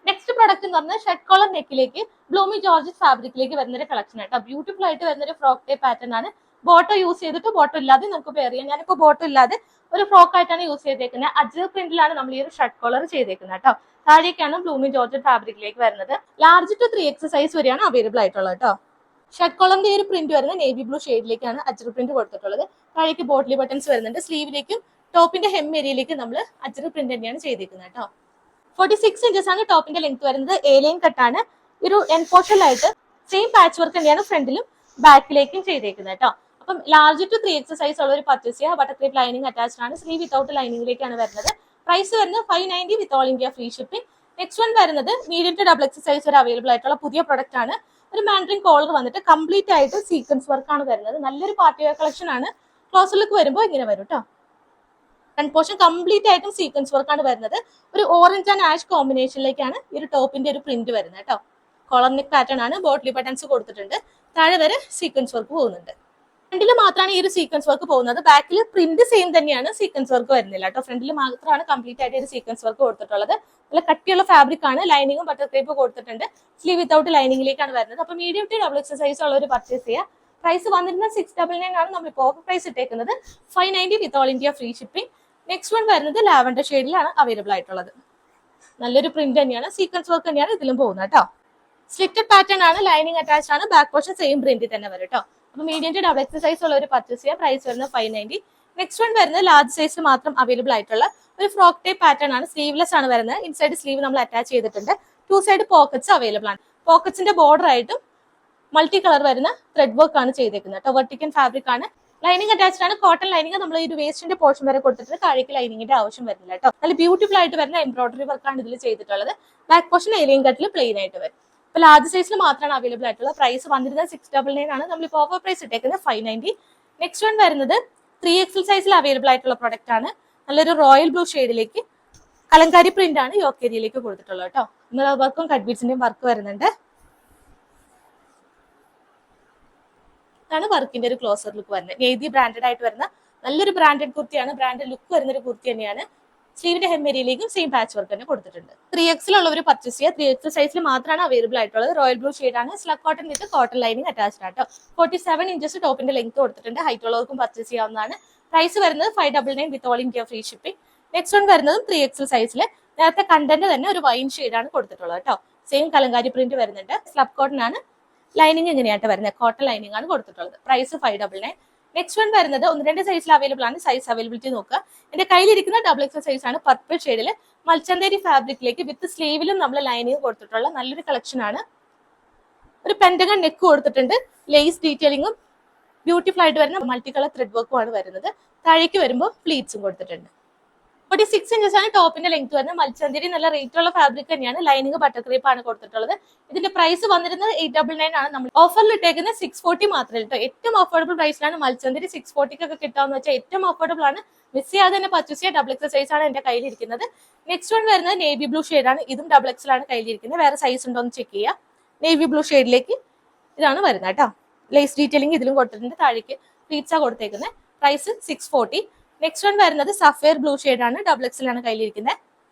നെക്സ്റ്റ് പ്രൊഡക്റ്റ് എന്ന് പറഞ്ഞാൽ ഷർട്ട് കോളർ നെക്കിലേക്ക് ബ്ലൂമി ജോർജസ് ഫാബ്രിക്കിലേക്ക് വരുന്നൊരു കളക്ഷൻ ആട്ടോ. ബ്യൂട്ടിഫുൾ ആയിട്ട് വരുന്നൊരു ഫ്രോക്ക് ടൈപ്പ് പാറ്റേൺ ആണ്. ബോട്ടോ യൂസ് ചെയ്തിട്ട് ബോട്ടോ ഇല്ലാതെ നമുക്ക് പെയർ ചെയ്യാം. ഞാനിപ്പോൾ ബോട്ടോ ഇല്ലാതെ ഒരു ഫ്രോക്ക് ആയിട്ടാണ് യൂസ് ചെയ്തേക്കുന്നത്. അജ്രക് പ്രിന്റിലാണ് നമ്മൾ ഈ ഒരു ഷർട്ട് കോളർ ചെയ്തേക്കുന്നത് കേട്ടോ. താഴേക്കാണ് ബ്ലൂമി ജോർജറ്റ് ഫാബ്രിക്കിലേക്ക് വരുന്നത്. ലാർജ് ടു 3X സൈസ് വരെയാണ് അവൈലബിൾ ആയിട്ടുള്ളത് കേട്ടോ. ഷർട്ട് കോളറിന്റെ ഒരു പ്രിന്റ് വരുന്നത് നേവി ബ്ലൂ ഷെയ്ഡിലേക്കാണ് അജ്രക് പ്രിന്റ് കൊടുത്തിട്ടുള്ളത്. താഴേക്ക് ബോട്ടിൽ ബട്ടൺസ് വരുന്നുണ്ട്. സ്ലീവിലേക്കും ടോപ്പിന്റെ ഹെം ഏരിയയിലേക്കും നമ്മൾ അജ്രക് പ്രിന്റ് തന്നെയാണ് ചെയ്തേക്കുന്നത് കേട്ടോ. 46 ഇഞ്ചസ് ആണ് ടോപ്പിന്റെ ലെങ്ത് വരുന്നത്. എ ലൈൻ കട്ടാണ്. ഒരു എൻപോർഷനിലായിട്ട് സെയിം പാച്ച് വർക്ക് തന്നെയാണ് ഫ്രണ്ടിലും ബാക്കിലേക്കും ചെയ്തേക്കുന്നത് കേട്ടോ. അപ്പം ലാർജ് ടു 3X സൈസ് ഉള്ള ഒരു പർച്ചേസ് ചെയ്യുക. ബട്ടർ ക്രേപ്പ് ലൈനിങ് അറ്റാച്ച്ഡ് ആണ്. സ്ലീവ് വിത്തൗട്ട് ലൈനിങ്ങിലേക്കാണ് വരുന്നത്. പ്രൈസ് വരുന്നത് 590 with all India free shipping. Next one വരുന്നത് medium to double X size വരെ അവൈലബിൾ ആയിട്ടുള്ള പുതിയ പ്രൊഡക്റ്റ് ആണ്. ഒരു മാൻഡ്രിൻ കോളർ വന്നിട്ട് കംപ്ലീറ്റ് ആയിട്ട് സീക്വൻസ് വർക്ക് ആണ് വരുന്നത്. നല്ലൊരു പാർട്ടി വെയർ കളക്ഷൻ ആണ്. ക്ലോസ് ലുക്ക് വരുമ്പോൾ ഇങ്ങനെ വരും കേട്ടോ. ഫ്രണ്ട് പോർഷൻ കംപ്ലീറ്റ് ആയിട്ടും സീക്വൻസ് വർക്ക് ആണ് വരുന്നത്. ഒരു ഓറഞ്ച് ആൻഡ് ആഷ് കോമ്പിനേഷനിലേക്കാണ് ഈ ഒരു ടോപ്പിന്റെ ഒരു പ്രിന്റ് വരുന്നത് കേട്ടോ. കോളർ നെക്ക് പാറ്റേൺ ആണ്. ബോട്ടിൽ ബട്ടൺസ് കൊടുത്തിട്ടുണ്ട്. താഴെ വരെ സീക്വൻസ് വർക്ക് പോകുന്നുണ്ട്. ഫ്രണ്ടിൽ മാത്രമാണ് ഈ ഒരു സീക്വൻസ് വർക്ക് പോകുന്നത്. ബാക്കിൽ പ്രിന്റ് സെയിം തന്നെയാണ്. സീക്വൻസ് വർക്ക് വരുന്നില്ല കേട്ടോ. ഫ്രണ്ടിൽ മാത്രമാണ് കംപ്ലീറ്റ് ആയിട്ട് ഒരു സീക്വൻസ് വർക്ക് കൊടുത്തിട്ടുള്ളത്. നല്ല കട്ടിയുള്ള ഫാബ്രിക് ആണ്. ലൈനിങ്ങും ബട്ടർ ക്രേപ്പ് കൊടുത്തിട്ടുണ്ട്. സ്ലീവ് വിത്തൗട്ട് ലൈനിങ്ങിലേക്കാണ് വരുന്നത്. അപ്പൊ medium to double X size ഉള്ളവർ പർച്ചേസ് ചെയ്യുക. പ്രൈസ് വന്നിരുന്നത് 699 ആണ്. നമ്മളിപ്പോൾ ഓഫർ പ്രൈസ് ഇട്ടേക്കുന്നത് 590 with all India free shipping. Next one വരുന്നത് ലാവൻഡർ ഷെയ്ഡിലാണ് അവൈലബിൾ ആയിട്ടുള്ളത്. നല്ലൊരു പ്രിന്റ് തന്നെയാണ്. സീക്വൻസ് വർക്ക് തന്നെയാണ് ഇതിലും പോകുന്നത് കേട്ടോ. സ്ലിറ്റഡ് പാറ്റേൺ ആണ്. ലൈനിങ് അറ്റാച്ച്ഡ് ആണ്. ബാക്ക് പോർഷൻ സെയിം പ്രിന്റിൽ തന്നെ വരും കേട്ടോ. അപ്പൊ medium to double X size ഉള്ള ഒരു പർച്ചേസ് ചെയ്യുക. പ്രൈസ് വരുന്നത് 590. നെക്സ്റ്റ് വൺ വരുന്നത് ലാർജ് സൈസിൽ മാത്രം അവൈലബിൾ ആയിട്ടുള്ള ഒരു ഫ്രോക്ക് ടൈപ്പ് പാറ്റേൺ ആണ്. സ്ലീവ്ലെസ് ആണ് വരുന്നത്. ഇൻസൈഡ് സ്ലീവ് നമ്മൾ അറ്റാച്ച് ചെയ്തിട്ടുണ്ട്. 2 സൈഡ് പോക്കറ്റ്സ് അവൈലബിൾ ആണ്. പോക്കറ്റ്സിന്റെ ബോർഡർ ആയിട്ടും മൾട്ടി കളർ വരുന്ന ത്രെഡ് വർക്ക് ആണ് ചെയ്തേക്കുന്നത് കേട്ടോ. വെർട്ടിക്കൻ ഫാബ്രിക് ആണ്. ലൈനിങ് അറ്റാച്ച്ഡ് ആണ്. കോട്ടൺ ലൈനിങ് നമ്മൾ ഈ ഒരു വേസ്റ്റിന്റെ പോർഷൻ വരെ കൊടുത്തിട്ട് താഴേക്ക് ലൈനിങ്ങിന്റെ ആവശ്യം വരുന്നില്ല കേട്ടോ. നല്ല ബ്യൂട്ടിഫുൾ ആയിട്ട് വരുന്ന എംബ്രോയിഡറി വർക്കാണ് ഇതിൽ ചെയ്തിട്ടുള്ളത്. ബാക്ക് പോർഷൻ ഏലിയൻ കട്ടിൽ പ്ലെയിൻ ആയിട്ട് വരും. ഇപ്പൊ ലാർജ് സൈസിൽ മാത്രമാണ് അവൈലബിൾ ആയിട്ടുള്ളത്. പ്രൈസ് വന്നിരുന്നത് 699 ആണ്. നമ്മളിപ്പോൾ ഓഫർ പ്രൈസ് ഇട്ടേക്കുന്നത് 590. നെക്സ്റ്റ് വൺ വരുന്നത് 3XL സൈസിൽ അവൈലബിൾ ആയിട്ടുള്ള പ്രൊഡക്റ്റ് ആണ്. നല്ലൊരു റോയൽ ബ്ലൂ ഷെയ്ഡിലേക്ക് കലങ്കാരി പ്രിന്റ് ആണ് യോക്ക് ഏരിയയിലേക്ക് കൊടുത്തിട്ടുള്ളത് കേട്ടോ. മിറർ വർക്കും കട്ട് ബീഡ്സിന്റെയും വർക്ക് വരുന്നുണ്ട്. ഇതാണ് വർക്കിന്റെ ഒരു ക്ലോസർ ലുക്ക് വരുന്നത്. നെയ്തി ബ്രാൻഡഡ് ആയിട്ട് വരുന്ന നല്ലൊരു ബ്രാൻഡഡ് കുർത്തിയാണ്. ബ്രാൻഡഡ് ലുക്ക് വരുന്ന ഒരു കുർത്തി തന്നെയാണ്. സ്ലീവിന്റെ ഹെമ്മേരിയിലേക്കും സെയിം പാച്ച് വർക്ക് തന്നെ കൊടുത്തിട്ടുണ്ട്. 3XL ഉള്ളവർ പർച്ചേസ് ചെയ്യുക. 3XL സൈസിൽ മാത്രമാണ് അവൈലബിൾ ആയിട്ടുള്ളത്. റോയൽ ബ്ലൂ ഷെയ്ഡാണ്. സ്ലഗ് കോട്ടൺ വിത്ത് കോട്ടൺ ലൈനിങ് അറ്റാച്ച്ഡ് ആട്ടോ. 47 ഇഞ്ചസ് ടോപ്പിന്റെ ലെങ്ത് കൊടുത്തിട്ടുണ്ട്. ഹൈറ്റ് ഉള്ളവർക്കും പർച്ചേസ് ചെയ്യാവുന്നതാണ്. പ്രൈസ് വരുന്നത് 599 വിത്ത് all India free shipping. Next one വരുന്നതും 3XL സൈസിൽ നേരത്തെ കണ്ടന്റ് തന്നെ ഒരു വൈൻ ഷെയ്ഡാണ് കൊടുത്തിട്ടുള്ളത് കേട്ടോ. സെയിം കലങ്കാരി പ്രിന്റ് വരുന്നുണ്ട്. സ്ലബ് കോട്ടൺ ആണ്. ലൈനിങ് എങ്ങനെയായിട്ട് വരുന്നത്? കോട്ടൺ ലൈനിങ് ആണ് കൊടുത്തിട്ടുള്ളത്. പ്രൈസ് 599. നെക്സ്റ്റ് വൺ വരുന്നത് 1-2 സൈസിൽ അവൈലബിൾ ആണ്. സൈസ് അവൈലബിലിറ്റി നോക്കുക. എന്റെ കയ്യിലിരിക്കുന്ന XXL സൈസ് ആണ്. പർപ്പിൾ ഷെയ്ഡിൽ മൽച്ചന്തേരി ഫാബ്രിക്കിലേക്ക് വിത്ത് സ്ലീവിലും നമ്മൾ ലൈനിങ് കൊടുത്തിട്ടുള്ള നല്ലൊരു കളക്ഷൻ ആണ്. ഒരു പെന്റഗൺ നെക്ക് കൊടുത്തിട്ടുണ്ട്. ലേസ് ഡീറ്റെയിലിംഗും ബ്യൂട്ടിഫുൾ ആയിട്ട് വരുന്ന മൾട്ടി കളർ ത്രെഡ് വർക്കും ആണ് വരുന്നത്. താഴേക്ക് വരുമ്പോൾ പ്ലീറ്റ്സും കൊടുത്തിട്ടുണ്ട്. 46 ആണ് ടോപ്പിന്റെ ലെങ്ത് വരുന്നത്. മൽച്ചന്തിരി നല്ല റേറ്റ് ഉള്ള ഫാബ്രിക് തന്നെയാണ്. ലൈനിങ് ബട്ടർ ക്രീപ്പ് ആണ് കൊടുത്തിട്ടുള്ളത്. ഇതിന്റെ പ്രൈസ് വന്നിരുന്നത് 899 ആണ്. നമ്മൾ ഓഫറിൽ ഇട്ടേക്കുന്നത് 640 മാത്രമേ കേട്ടോ. ഏറ്റവും അഫോർഡബിൾ പ്രൈസിലാണ് മൽച്ചന്തിരി 640 ഒക്കെ കിട്ടാന്ന് വെച്ചാൽ ഏറ്റവും അഫോർഡബിൾ ആണ്. മിസ് ചെയ്യാതെ തന്നെ പർച്ചേസ് ചെയ്യുക. ഡബിൾ എക്സൽ സൈസ് ആണ് എന്റെ കയ്യിലിരിക്കുന്നത്. നെക്സ്റ്റ് വൺ വരുന്നത് നേവി ബ്ലൂ ആണ്. ഇതും ഡബിൾ എക്സൽ ആണ് കയ്യിലിരിക്കുന്നത്. വേറെ സൈസ് ഉണ്ടോ എന്ന് ചെക്ക് ചെയ്യുക. നേവി ബ്ലൂ ഷെയ്ഡിലേക്ക് ഇതാണ് വരുന്നത് കേട്ടോ. ലേസ് ഡീറ്റെയിലിംഗ് ഇതിലും കൊടുത്തിട്ടുണ്ട്. താഴേക്ക് പ്ലീറ്റ്സാ കൊടുത്തേക്കുന്നത്. പ്രൈസ് 640. നെക്സ്റ്റ് വൺ വരുന്നത് സഫയർ ബ്ലൂ ആണ്. ഡബിൾ എക്സൽ ആണ് കയ്യിലിരിക്കുന്നത്.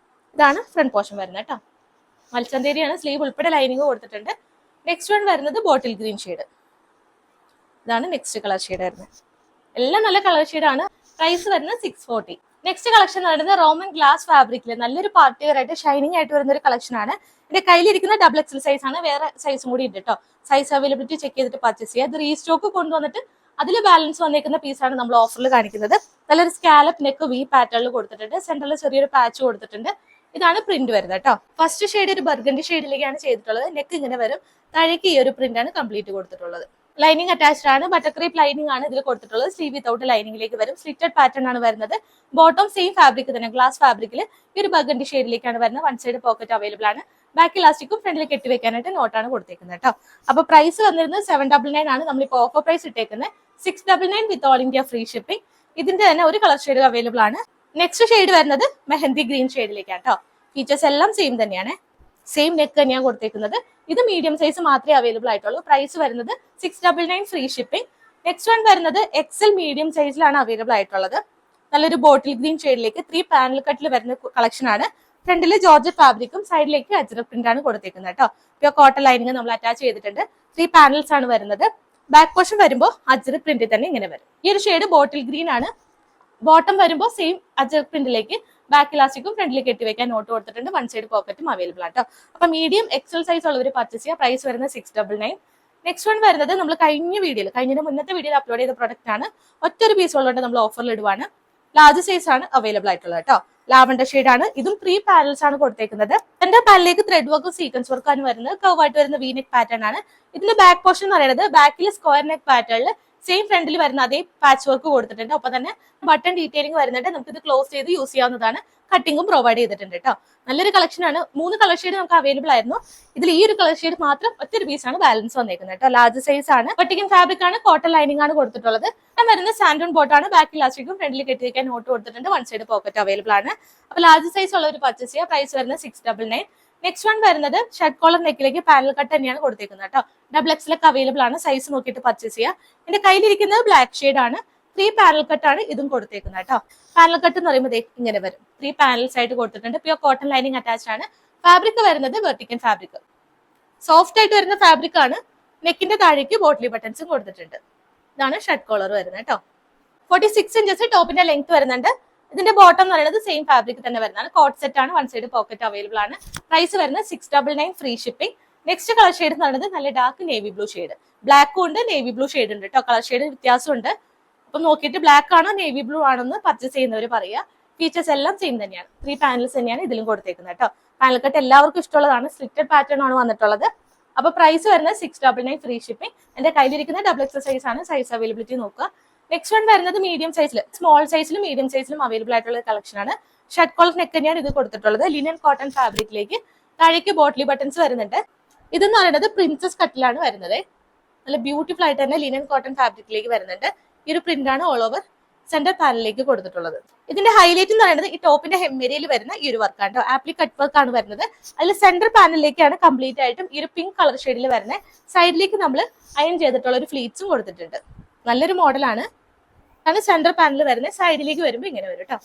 ഇതാണ് ഫ്രണ്ട് പോർഷൻ വരുന്നത് കേട്ടോ. മൽച്ചന്തേരിയാണ്. സ്ലീവ് ഉൾപ്പെടെ ലൈനിങ് കൊടുത്തിട്ടുണ്ട്. നെക്സ്റ്റ് വൺ വരുന്നത് ബോട്ടിൽ ഗ്രീൻ ഷെയ്ഡ്. ഇതാണ് നെക്സ്റ്റ് കളർ ഷെയ്ഡ് വരുന്നത്. എല്ലാം നല്ല കളർ ഷെയ്ഡാണ്. പ്രൈസ് വരുന്നത് 640. നെക്സ്റ്റ് കളക്ഷൻ വരുന്നത് റോമൻ ഗ്ലാസ് ഫാബ്രിക്കിൽ നല്ലൊരു പാർട്ടി വെയർ ആയിട്ട് ഷൈനിങ് ആയിട്ട് വരുന്ന ഒരു കളക്ഷൻ ആണ്. എന്റെ കയ്യിലിരിക്കുന്ന ഡബിൾ എക്സൽ സൈസ് ആണ്. വേറെ സൈസും കൂടി ഉണ്ട് കേട്ടോ. സൈസ് അവൈലബിലിറ്റി ചെക്ക് ചെയ്തിട്ട് പർച്ചേസ് ചെയ്യുക. ഇത് റീസ്റ്റോക്ക് കൊണ്ടുവന്നിട്ട് അതിൽ ബാലൻസ് വന്നേക്കുന്ന പീസാണ് നമ്മൾ ഓഫറിൽ കാണിക്കുന്നത്. നല്ലൊരു സ്കാലപ്പ് നെക്ക് വി പാറ്റേണിൽ കൊടുത്തിട്ടുണ്ട്. സെന്ററിൽ ചെറിയൊരു പാച്ച് കൊടുത്തിട്ടുണ്ട്. ഇതാണ് പ്രിന്റ് വരുന്നത് കേട്ടോ. ഫസ്റ്റ് ഷെയ്ഡ് ഒരു ബർഗണ്ടി ഷെയ്ഡിലേക്കാണ് ചെയ്തിട്ടുള്ളത്. നെക്ക് ഇങ്ങനെ വരും. താഴേക്ക് ഈ ഒരു പ്രിന്റ് ആണ് കംപ്ലീറ്റ് കൊടുത്തിട്ടുള്ളത്. ലൈനിങ് അറ്റാച്ച്ഡ് ആണ്. ബട്ടർ ക്രീപ്പ് ലൈനിങ് ആണ് ഇതിൽ കൊടുത്തിട്ടുള്ളത്. സ്ലീവ് വിത്തൗട്ട് ലൈനിങ്ങിലേക്ക് വരും. സ്ലിറ്റഡ് പാറ്റേൺ ആണ് വരുന്നത്. ബോട്ടം സെയിം ഫാബ്രിക് തന്നെ ഗ്ലാസ് ഫാബ്രിക്കിൽ ഈ ഒരു ബർഗണ്ടി ഷെയ്ഡിലേക്കാണ് വരുന്നത്. വൺ സൈഡ് പോക്കറ്റ് അവൈലബിൾ ആണ്. ബാക്ക് ഇലാസ്റ്റിക്കും ഫ്രണ്ടിൽ കെട്ടി വെക്കാനായിട്ട് നോട്ടാണ് കൊടുത്തേക്കുന്നത് കേട്ടോ. അപ്പൊ പ്രൈസ് വന്നിരുന്നത് 799 ആണ്. നമ്മളിപ്പോൾ ഓഫർ പ്രൈസ് ഇട്ടേക്കുന്നത് 699 വിത്ത് ഓൾ ഇന്ത്യ ഫ്രീ ഷിപ്പിംഗ്. ഇതിന്റെ തന്നെ ഒരു കളർ ഷെയ്ഡ് അവൈലബിൾ ആണ്. നെക്സ്റ്റ് ഷെയ്ഡ് വരുന്നത് മെഹന്തി ഗ്രീൻ ഷെയ്ഡിലേക്കാണ് കേട്ടോ. ഫീച്ചേഴ്സ് എല്ലാം സെയിം തന്നെയാണ്. സെയിം നെക്ക് തന്നെയാണ് കൊടുത്തേക്കുന്നത്. ഇത് മീഡിയം സൈസ് മാത്രമേ അവൈലബിൾ ആയിട്ടുള്ളൂ. പ്രൈസ് വരുന്നത് 699 ഫ്രീ ഷിപ്പിംഗ്. നെക്സ്റ്റ് വൺ വരുന്നത് എക്സൽ മീഡിയം സൈസിലാണ് അവൈലബിൾ ആയിട്ടുള്ളത്. നല്ലൊരു ബോട്ടിൽ ഗ്രീൻ ഷെയ്ഡിലേക്ക് 3 പാനൽ കട്ടിൽ വരുന്ന കളക്ഷൻ ആണ്. ഫ്രണ്ടിൽ ജോർജറ്റ് ഫാബ്രിക്കും സൈഡിലേക്ക് അജ്രക് പ്രിന്റ് ആണ് കൊടുത്തേക്കുന്നത് കേട്ടോ. പ്യൂർ കോട്ടൺ ലൈനിങ് നമ്മൾ അറ്റാച്ച് ചെയ്തിട്ടുണ്ട്. 3 പാനൽസ് ആണ് വരുന്നത്. ബാക്ക് പോർഷൻ വരുമ്പോൾ അജ്രക് പ്രിന്റ് തന്നെ ഇങ്ങനെ വരും. ഈ ഒരു ഷെയ്ഡ് ബോട്ടിൽ ഗ്രീൻ ആണ്. ബോട്ടം വരുമ്പോൾ സെയിം അജ്രക് പ്രിന്റിലേക്ക് ബാക്ക് ഇലാസ്റ്റിക്കും ഫ്രണ്ടിൽ കെട്ടി വെക്കാൻ നോട്ട് കൊടുത്തിട്ടുണ്ട്. വൺ സൈഡ് പോക്കറ്റും അവൈലബിൾ ആട്ടോ. അപ്പൊ മീഡിയം എക്സൽ സൈസ് ഉള്ളവർ പർച്ചേസ് ചെയ്യുക. പ്രൈസ് വരുന്നത് 699. നെക്സ്റ്റ് വൺ വരുന്നത് നമ്മൾ കഴിഞ്ഞ മുന്നത്തെ വീഡിയോയിൽ അപ്ലോഡ് ചെയ്ത പ്രൊഡക്റ്റ് ആണ്. ഒറ്റൊരു പീസ് ഉള്ളതുകൊണ്ട് നമ്മൾ ഓഫറിൽ ഇടുവാണ്. ലാർജ് സൈസ് ആണ് അവൈലബിൾ ആയിട്ടുള്ളത് കേട്ടോ. ലാവൻഡർ ഷെയ്ഡ് ആണ്. ഇതും 3 പാനൽസ് ആണ് കൊടുത്തേക്കുന്നത്. എന്റെ പാനലിലേക്ക് ത്രെഡ് വർക്കും സീക്വൻസ് വർക്കാണ് വരുന്നത്. കർവായിട്ട് വരുന്ന വി നെക്ക് പാറ്റേൺ ആണ്. ഇതിന്റെ ബാക്ക് പോർഷൻ എന്ന് പറയുന്നത് ബാക്കിൽ സ്ക്വയർ നെക്ക് പാറ്റേണിൽ സെയിം ഫ്രണ്ടിൽ വരുന്ന അതേ പാച്ച് വർക്ക് കൊടുത്തിട്ടുണ്ട്. ഒപ്പം തന്നെ ബട്ടൺ ഡീറ്റെയിലിംഗ് വരുന്നുണ്ട്. നമുക്ക് ഇത് ക്ലോസ് ചെയ്ത് യൂസ് ചെയ്യാവുന്നതാണ്. കട്ടിങ്ങും പ്രൊവൈഡ് ചെയ്തിട്ടുണ്ട് കേട്ടോ. നല്ലൊരു കളക്ഷൻ ആണ്. 3 കളർ ഷെയ്ഡ് നമുക്ക് അവൈലബിൾ ആയിരുന്നു. ഇതിൽ ഈ ഒരു കളർ ഷെയ്ഡ് മാത്രം ഒറ്റൊരു പീസാണ് ബാലൻസ് വന്നേക്കുന്നത് കേട്ടോ. ലാർജ് സൈസ് ആണ്. വെട്ടിക്കൻ ഫാബ്രിക് ആണ്. കോട്ടൺ ലൈനിങ് ആണ് കൊടുത്തിട്ടുള്ളത്. വരുന്ന സാൻഡൂൺ ബോട്ടാണ്. ബാക്ക് ഇലാസ്റ്റിക്കും ഫ്രണ്ടിൽ കെട്ടി വെക്കാൻ നോട്ട് കൊടുത്തിട്ടുണ്ട്. വൺ സൈഡ് പോക്കറ്റ് അവൈലബിൾ ആണ്. അപ്പൊ ലാർജ് സൈസ് ഉള്ള ഒരു പർച്ചേസ് ചെയ്യുക. പ്രൈസ് വരുന്നത് 699. നെക്സ്റ്റ് വൺ വരുന്നത് ഷർട്ട് കോളർ നെക്കിലേക്ക് പാനൽ കട്ട് തന്നെയാണ് കൊടുത്തേക്കുന്നത് കേട്ടോ. ഡബിൾ എക്സിലൊക്കെ അവൈലബിൾ ആണ്. സൈസ് നോക്കിയിട്ട് പർച്ചേസ് ചെയ്യുക. എന്റെ കയ്യിലിരിക്കുന്നത് ബ്ലാക്ക് ഷെയ്ഡ് ആണ്. 3 പാനൽ കട്ട് ആണ് ഇതും കൊടുത്തേക്കുന്നത് കേട്ടോ. പാനൽ കട്ട് എന്ന് പറയുമ്പോൾ ഇങ്ങനെ വരും. 3 പാനൽസ് ആയിട്ട് കൊടുത്തിട്ടുണ്ട്. പ്യൂർ കോട്ടൺ ലൈനിങ് അറ്റാച്ച്ഡ് ആണ്. ഫാബ്രിക് വരുന്നത് വെർട്ടിക്കൻ ഫാബ്രിക്. സോഫ്റ്റ് ആയിട്ട് വരുന്ന ഫാബ്രിക് ആണ്. നെക്കിന്റെ താഴേക്ക് ബോട്ടിലി ബട്ടൺസും കൊടുത്തിട്ടുണ്ട്. ഇതാണ് ഷർട്ട് കോളർ വരുന്നത് കേട്ടോ. 46 ഇഞ്ചസ് ടോപ്പിന്റെ ലെങ്ത് വരുന്നുണ്ട്. ഇതിന്റെ ബോട്ടം എന്ന് പറയുന്നത് സെയിം ഫാബ്രിക് തന്നെ വരുന്നതാണ്. കോട്ട് സെറ്റ് ആണ്. വൺ സൈഡ് പോക്കറ്റ് അവൈലബിൾ ആണ്. പ്രൈസ് വരുന്നത് 699 free shipping. Next colour shade എന്ന് പറയുന്നത് നല്ല ഡാർക്ക് നേവി ബ്ലൂ ഷെയ്ഡ്. ബ്ലാക്കും ഉണ്ട് നേവി ബ്ലൂ ഷെയ്ഡ് ഉണ്ട് കേട്ടോ. കളർ ഷെയ്ഡ് വ്യത്യാസമുണ്ട്. അപ്പൊ നോക്കിയിട്ട് ബ്ലാക്ക് ആണോ നേവി ബ്ലൂ ആണെന്ന് പർച്ചേസ് ചെയ്യുന്നവർ പറയുക. ഫീച്ചേഴ്സ് എല്ലാം സെയിം തന്നെയാണ്. 3 പാനൽസ് തന്നെയാണ് ഇതിലും കൊടുത്തേക്കുന്നത് കേട്ടോ. പാനൽ കട്ട് എല്ലാവർക്കും ഇഷ്ടമുള്ളതാണ്. സ്ലിറ്റഡ് പാറ്റേൺ ആണ് വന്നിട്ടുള്ളത്. അപ്പൊ പ്രൈസ് വരുന്നത് 699 ഫ്രീ ഷിപ്പിംഗ്. എന്റെ കയ്യിലിരിക്കുന്ന ഡബിൾ എക്സൽ സൈസ് ആണ്. സൈസ് അവൈലബിലിറ്റി നോക്കുക. നെക്സ്റ്റ് വൺ വരുന്നത് മീഡിയം സൈസിൽ, സ്മോൾ സൈസിലും മീഡിയം സൈസിലും അവൈലബിൾ ആയിട്ടുള്ള കളക്ഷൻ ആണ്. ഷർട്ട് കോളർ നെക്ക് തന്നെയാണ് ഇത് കൊടുത്തിട്ടുള്ളത്. ലിനൻ കോട്ടൺ ഫാബ്രിക്കിലേക്ക് താഴേക്ക് ബോട്ടിലി ബട്ടൺസ് വരുന്നുണ്ട്. ഇതെന്ന് പറയുന്നത് പ്രിൻസസ് കട്ടിലാണ് വരുന്നത്. നല്ല ബ്യൂട്ടിഫുൾ ആയിട്ട് തന്നെ ലിനൻ കോട്ടൺ ഫാബ്രിക്കിലേക്ക് വരുന്നുണ്ട്. ഈ ഒരു പ്രിന്റ് ആണ് ഓൾ ഓവർ സെന്റർ പാനലിലേക്ക് കൊടുത്തിട്ടുള്ളത്. ഇതിന്റെ ഹൈലൈറ്റ് എന്ന് പറയുന്നത് ഈ ടോപ്പിന്റെ ഹെമ്മേരിയയിൽ വരുന്ന ഈ ഒരു വർക്കാണ്. ആപ്ലി കട്ട് വർക്ക് ആണ് വരുന്നത്. അതിൽ സെന്റർ പാനലിലേക്കാണ് കംപ്ലീറ്റ് ആയിട്ടും ഈ ഒരു പിങ്ക് കളർ ഷെയ്ഡിൽ വരുന്നത്. സൈഡിലേക്ക് നമ്മൾ അയൺ ചെയ്തിട്ടുള്ള ഒരു ഫ്ലീറ്റ്സും കൊടുത്തിട്ടുണ്ട്. നല്ലൊരു മോഡലാണ്. ആണ് സെന്റർ പാനൽ വരുന്നത്. സൈഡിലേക്ക് വരുമ്പോൾ ഇങ്ങനെ വരും കേട്ടോ.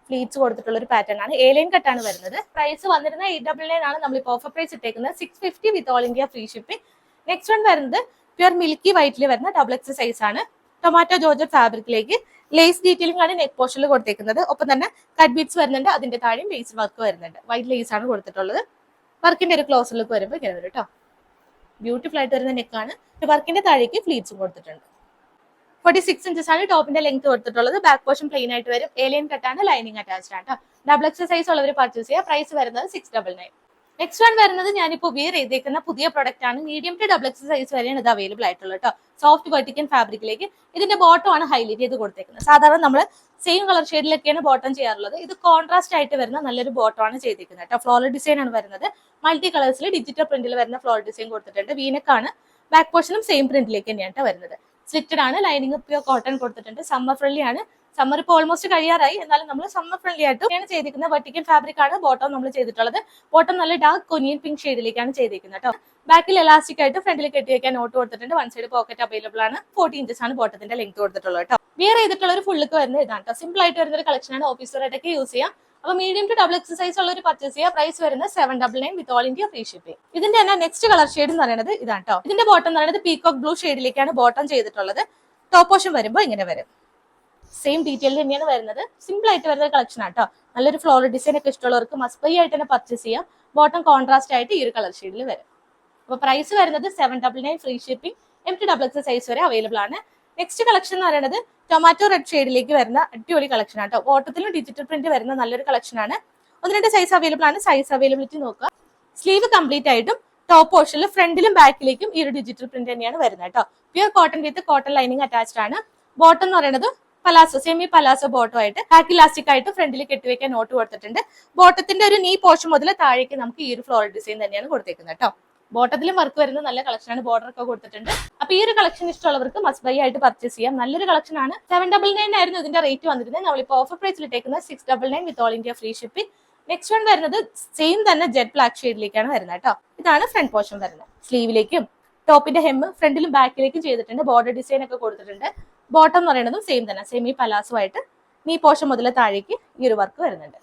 ഫ്ലീറ്റ്സ് കൊടുത്തിട്ടുള്ള ഒരു പാറ്റേൺ ആണ്. A-line കട്ടാണ് വരുന്നത്. പ്രൈസ് വന്നിരുന്ന 899 ആണ്. നമ്മളിപ്പോൾ ഓഫർ പ്രൈസ് ഇട്ടേക്കുന്നത് 650 വിത്ത് all India free shipping. Next one വരുന്നത് പ്യുർ മിൽക്കി വൈറ്റിൽ വരുന്ന ഡബിൾ എക്സ് സൈസ് ആണ്. ടൊമാറ്റോ ജോർജറ്റ് ഫാബ്രിക്കിലേക്ക് ലേസ് ഡീറ്റെയിലിംഗ് ആണ് നെക്ക് പോർഷനിൽ കൊടുത്തേക്കുന്നത്. ഒപ്പം തന്നെ കട്ട് ബീറ്റ്സ് വരുന്നുണ്ട്. അതിന്റെ താഴെയും ലേസ് വർക്ക് വരുന്നുണ്ട്. വൈറ്റ് ലേസ് ആണ് കൊടുത്തിട്ടുള്ളത്. വർക്കിന്റെ ഒരു ക്ലോസർ ലുക്ക് വരുമ്പോൾ ഇങ്ങനെ വരും കേട്ടോ. ബ്യൂട്ടിഫുൾ ആയിട്ട് വരുന്ന നെക്കാണ്. വർക്കിന്റെ താഴേക്ക് ഫ്ലീറ്റ്സും കൊടുത്തിട്ടുണ്ട്. 46 ഇഞ്ചസ് ആണ് ടോപ്പിന്റെ ലെങ്ത് കൊടുത്തിട്ടുള്ളത്. ബാക്ക് പോർഷൻ പ്ലെയിൻ ആയിട്ട് വരും. A-line കട്ടാണ്. ലൈനിങ് അറ്റാച്ച്ഡ് ആണ്. ഡബിൾ എക്സ് സൈസ് ഉള്ളവർ പർച്ചേസ് ചെയ്യുക. പ്രൈസ് വരുന്നത് 699. നെക്സ്റ്റ് വൺ വരുന്നത് ഞാനിപ്പോൾ വിയർ ചെയ്തേക്കുന്ന പുതിയ പ്രൊഡക്റ്റ് ആണ്. Medium to double X size വരെയാണ് ഇത് അവൈലബിൾ ആയിട്ടുള്ളത് കേട്ടോ. സോഫ്റ്റ് വെർട്ടിക്കൻ ഫാബ്രിക്കിലേക്ക് ഇതിന്റെ ബോട്ടം ആണ് ഹൈലൈറ്റ് ചെയ്ത് കൊടുത്തേക്കുന്നത്. സാധാരണ നമ്മൾ സെയിം കളർ ഷെയ്ഡിലൊക്കെയാണ് ബോട്ടം ചെയ്യാറുള്ളത്. ഇത് കോൺട്രാസ്റ്റ് ആയിട്ട് വരുന്ന നല്ലൊരു ബോട്ടം ആണ് ചെയ്തിരിക്കുന്നത് കേട്ടോ. ഫ്ലോറൽ ഡിസൈൻ ആണ് വരുന്നത്. മൾട്ടി കളേഴ്സിൽ ഡിജിറ്റൽ പ്രിന്റിൽ വരുന്ന ഫ്ലോറൽ ഡിസൈൻ കൊടുത്തിട്ടുണ്ട്. വീനക്കാണ്. ബാക്ക് പോർഷനും സെയിം പ്രിന്റിലേക്ക് തന്നെയാണ് വരുന്നത്. സ്ലിറ്റഡ് ആണ്. ലൈനിങ് പ്യൂർ കോട്ടൺ കൊടുത്തിട്ടുണ്ട്. സമ്മർ ഫ്രണ്ട്ലി ആണ്. സമ്മർ ഇപ്പോൾ ഓൾമോസ്റ്റ് കഴിയാറായി, എന്നാലും നമ്മൾ സമ്മർ ഫ്രണ്ട്ലി ആയിട്ട് ചെയ്തിരിക്കുന്നത്. വെർട്ടിക്കൽ ഫാബ്രിക് ആണ് ബോട്ടം നമ്മൾ ചെയ്തിട്ടുള്ളത്. ബോട്ടം നല്ല ഡാർക്ക് കൊനിയൻ പിങ്ക് ഷെയ്ഡിലേക്കാണ് ചെയ്തിരിക്കുന്നത് കേട്ടോ. ബാക്കിൽ എലാസ്റ്റിക് ആയിട്ട് ഫ്രണ്ടിൽ കെട്ടി വെക്കാൻ നോട്ട് കൊടുത്തിട്ടുണ്ട്. വൺ സൈഡ് പോക്കറ്റ് അവൈലബിൾ ആണ്. 40 ഇഞ്ചസ് ആണ് ബോട്ടത്തിന്റെ ലെങ്ത് കൊടുത്തിട്ടുള്ളത് കേട്ടോ. വിയർ ചെയ്തിട്ടുള്ള ഒരു ഫുള്ളിക്ക് വരുന്നത് ഇതാണ് കേട്ടോ. സിമ്പിൾ ആയിട്ട് വരുന്ന ഒരു കളക്ഷൻ ആണ്. ഓഫീസറായിട്ടൊക്കെ യൂസ് ചെയ്യാം. അപ്പൊ മീഡിയം ടു ഡബിൾ എക്സസൈസ് ഉള്ള ഒരു പർച്ചേസ് ചെയ്യുക. പ്രൈസ് വരുന്നത് 799 വിത്ത് ഓൾ ഇന്ത്യ ഫ്രീ ഷിപ്പിംഗ്. ഇതിന്റെ തന്നെ നെക്സ്റ്റ് കളർ ഷെയ്ഡ് എന്ന് പറയുന്നത് ഇതാണ് കേട്ടോ. ഇതിന്റെ ബോട്ടം എന്ന് പറയുന്നത് പീകോക്ക് ബ്ലൂ ഷെയ്ഡിലേക്കാണ് ബോട്ടം ചെയ്തിട്ടുള്ളത്. ടോപ്പ് പോർഷൻ വരുമ്പോൾ ഇങ്ങനെ വരും. സെയിം ഡീറ്റെയിൽ തന്നെയാണ് വരുന്നത്. സിമ്പിൾ ആയിട്ട് വരുന്ന കളക്ഷൻ ആട്ടോ. നല്ലൊരു ഫ്ലോറൽ ഡിസൈൻ ഒക്കെ ഇഷ്ടമുള്ളവർക്ക് മസ്റ്റ് ബൈ ആയിട്ട് തന്നെ പർച്ചേസ് ചെയ്യാം. ബോട്ടം കോൺട്രാസ്റ്റ് ആയിട്ട് ഈ ഒരു കളർ ഷെയ്ഡിൽ വരും. അപ്പൊ പ്രൈസ് വരുന്നത് 799 ഫ്രീ ഷിപ്പിംഗ്. MT സൈസ് വരെ അവൈലബിൾ ആണ്. നെക്സ്റ്റ് കളക്ഷൻ എന്ന് പറയുന്നത് ടൊമാറ്റോ റെഡ് ഷെയ്ഡിലേക്ക് വരുന്ന അടിപൊളി കളക്ഷൻ ആട്ടോ. ബോട്ടത്തിലും ഡിജിറ്റൽ പ്രിന്റ് വരുന്ന നല്ലൊരു കളക്ഷൻ ആണ്. 1-2 സൈസ് അവൈലബിൾ ആണ്. സൈസ് അവൈലബിലിറ്റി നോക്കുക. സ്ലീവ് കംപ്ലീറ്റ് ആയിട്ടും ടോപ്പ് പോർഷനിൽ ഫ്രണ്ടിലും ബാക്കിലേക്കും ഈ ഒരു ഡിജിറ്റൽ പ്രിന്റ് തന്നെയാണ് വരുന്നത് കേട്ടോ. പ്യൂർ കോട്ടൺ വിത്ത് കോട്ടൺ ലൈനിങ് അറ്റാച്ച്ഡ് ആണ്. ബോട്ടം എന്ന് പറയുന്നത് പലാസോ, സെമി പലാസോ ബോട്ടം ആയിട്ട് ബാക്ക് ഇലാസ്റ്റിക് ആയിട്ട് ഫ്രണ്ടിൽ കെട്ടിവെക്കാൻ നോട്ട് കൊടുത്തിട്ടുണ്ട്. ബോട്ടത്തിന്റെ ഒരു നീ പോർഷൻ മുതൽ താഴേക്ക് നമുക്ക് ഈ ഒരു ഫ്ലോറൽ ഡിസൈൻ തന്നെയാണ് കൊടുത്തേക്കുന്നത് കേട്ടോ. ബോട്ടത്തിലും വർക്ക് വരുന്ന നല്ല കളക്ഷൻ ആണ്. ബോർഡർ ഒക്കെ കൊടുത്തിട്ടുണ്ട്. അപ്പൊ ഈ ഒരു കളക്ഷൻ ഇഷ്ടമുള്ളവർക്ക് മസ്റ്റ് ബൈ ആയിട്ട് പർച്ചേസ് ചെയ്യാം. നല്ലൊരു കളക്ഷൻ ആണ്. 799 ആയിരുന്നു ഇതിന്റെ റേറ്റ് വന്നിരുന്നത്. നമ്മളിപ്പോൾ ഓഫർ പ്രൈസിൽ ഇട്ടേക്കുന്നത് 699 വിത്ത് all India free shipping. Next one വരുന്നത് സെയിം തന്നെ ജെറ്റ് ബ്ലാക്ക് ഷെയ്ഡിലേക്കാണ് വരുന്നത് കേട്ടോ. ഇതാണ് ഫ്രണ്ട് പോർഷൻ വരുന്നത്. സ്ലീവിലേക്കും ടോപ്പിന്റെ ഹെം ഫ്രണ്ടിലും ബാക്കിലേക്കും ചെയ്തിട്ടുണ്ട്. ബോർഡർ ഡിസൈൻ ഒക്കെ കൊടുത്തിട്ടുണ്ട്. ബോട്ടം എന്ന് പറയുന്നതും സെയിം തന്നെ സെമി പലാസോ ആയിട്ട് നീ പോർഷൻ മുതൽ താഴേക്ക് ഈ ഒരു വർക്ക് വരുന്നുണ്ട്.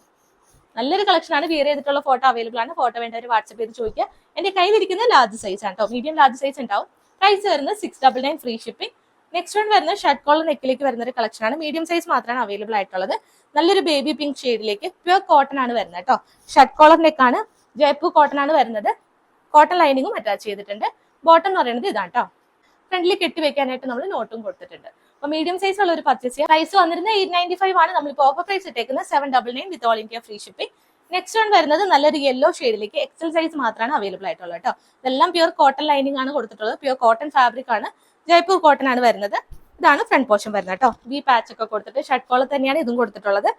നല്ലൊരു കളക്ഷൻ ആണ്. വിയർ ചെയ്തിട്ടുള്ള ഫോട്ടോ അവൈലബിൾ ആണ്. ഫോട്ടോ വേണ്ടവർ വാട്സ്ആപ്പ് ചെയ്ത് ചോദിക്കുക. എന്റെ കയ്യിലിരിക്കുന്ന ലാർജ് സൈസ് ആണ് കേട്ടോ. മീഡിയം ലാർജ് സൈസ് ഉണ്ടാവും. പ്രൈസ് വരുന്നത് 699 ഫ്രീ ഷിപ്പിംഗ്. നെക്സ്റ്റ് വൺ വരുന്നത് ഷർട്ട് കോളർ നെക്കിലേക്ക് വരുന്ന ഒരു കളക്ഷൻ ആണ്. മീഡിയം സൈസ് മാത്രമാണ് അവൈലബിൾ ആയിട്ടുള്ളത്. നല്ലൊരു ബേബി പിങ്ക് ഷെയ്ഡിലേക്ക് പ്യൂർ കോട്ടൺ ആണ് വരുന്നത് കേട്ടോ. ഷർട്ട് കോളർ നെക്കാണ്. ജയ്പൂർ കോട്ടൺ ആണ് വരുന്നത്. കോട്ടൺ ലൈനിങ്ങും അറ്റാച്ച് ചെയ്തിട്ടുണ്ട്. ബോട്ടം എന്ന് പറയുന്നത് ഇതാണ് കേട്ടോ. ഫ്രണ്ടിൽ കെട്ടി വെക്കാനായിട്ട് നമ്മൾ നോട്ടും കൊടുത്തിട്ടുണ്ട്. അപ്പൊ മീഡിയം സൈസ് ഉള്ള ഒരു പർച്ചേസ് ചെയ്യാം. പ്രൈസ് വന്നിരുന്നത് 895 ആണ്. നമ്മളിപ്പോൾ ഓഫർ പ്രൈസ് ഇട്ടേക്കുന്നത് 799 വിത്ത് all India free shipping. Next one വരുന്നത് നല്ലൊരു യെല്ലോ ഷെയ്ഡിലേക്ക് എക്സൽ സൈസ് മാത്രമാണ് അവൈലബിൾ ആയിട്ടുള്ളത് കേട്ടോ. ഇതെല്ലാം പ്യൂർ കോട്ടൺ ലൈനിങ് ആണ് കൊടുത്തിട്ടുള്ളത്. പ്യൂർ കോട്ടൺ ഫാബ്രിക് ആണ്. ജയ്പൂർ കോട്ടൺ ആണ് വരുന്നത്. ഇതാണ് ഫ്രണ്ട് പോർഷൻ വരുന്നത് കേട്ടോ. വി പാച്ച് ഒക്കെ കൊടുത്തിട്ട് ഷർട്ട് കോളർ തന്നെയാണ് ഇതും കൊടുത്തിട്ടുള്ളത്.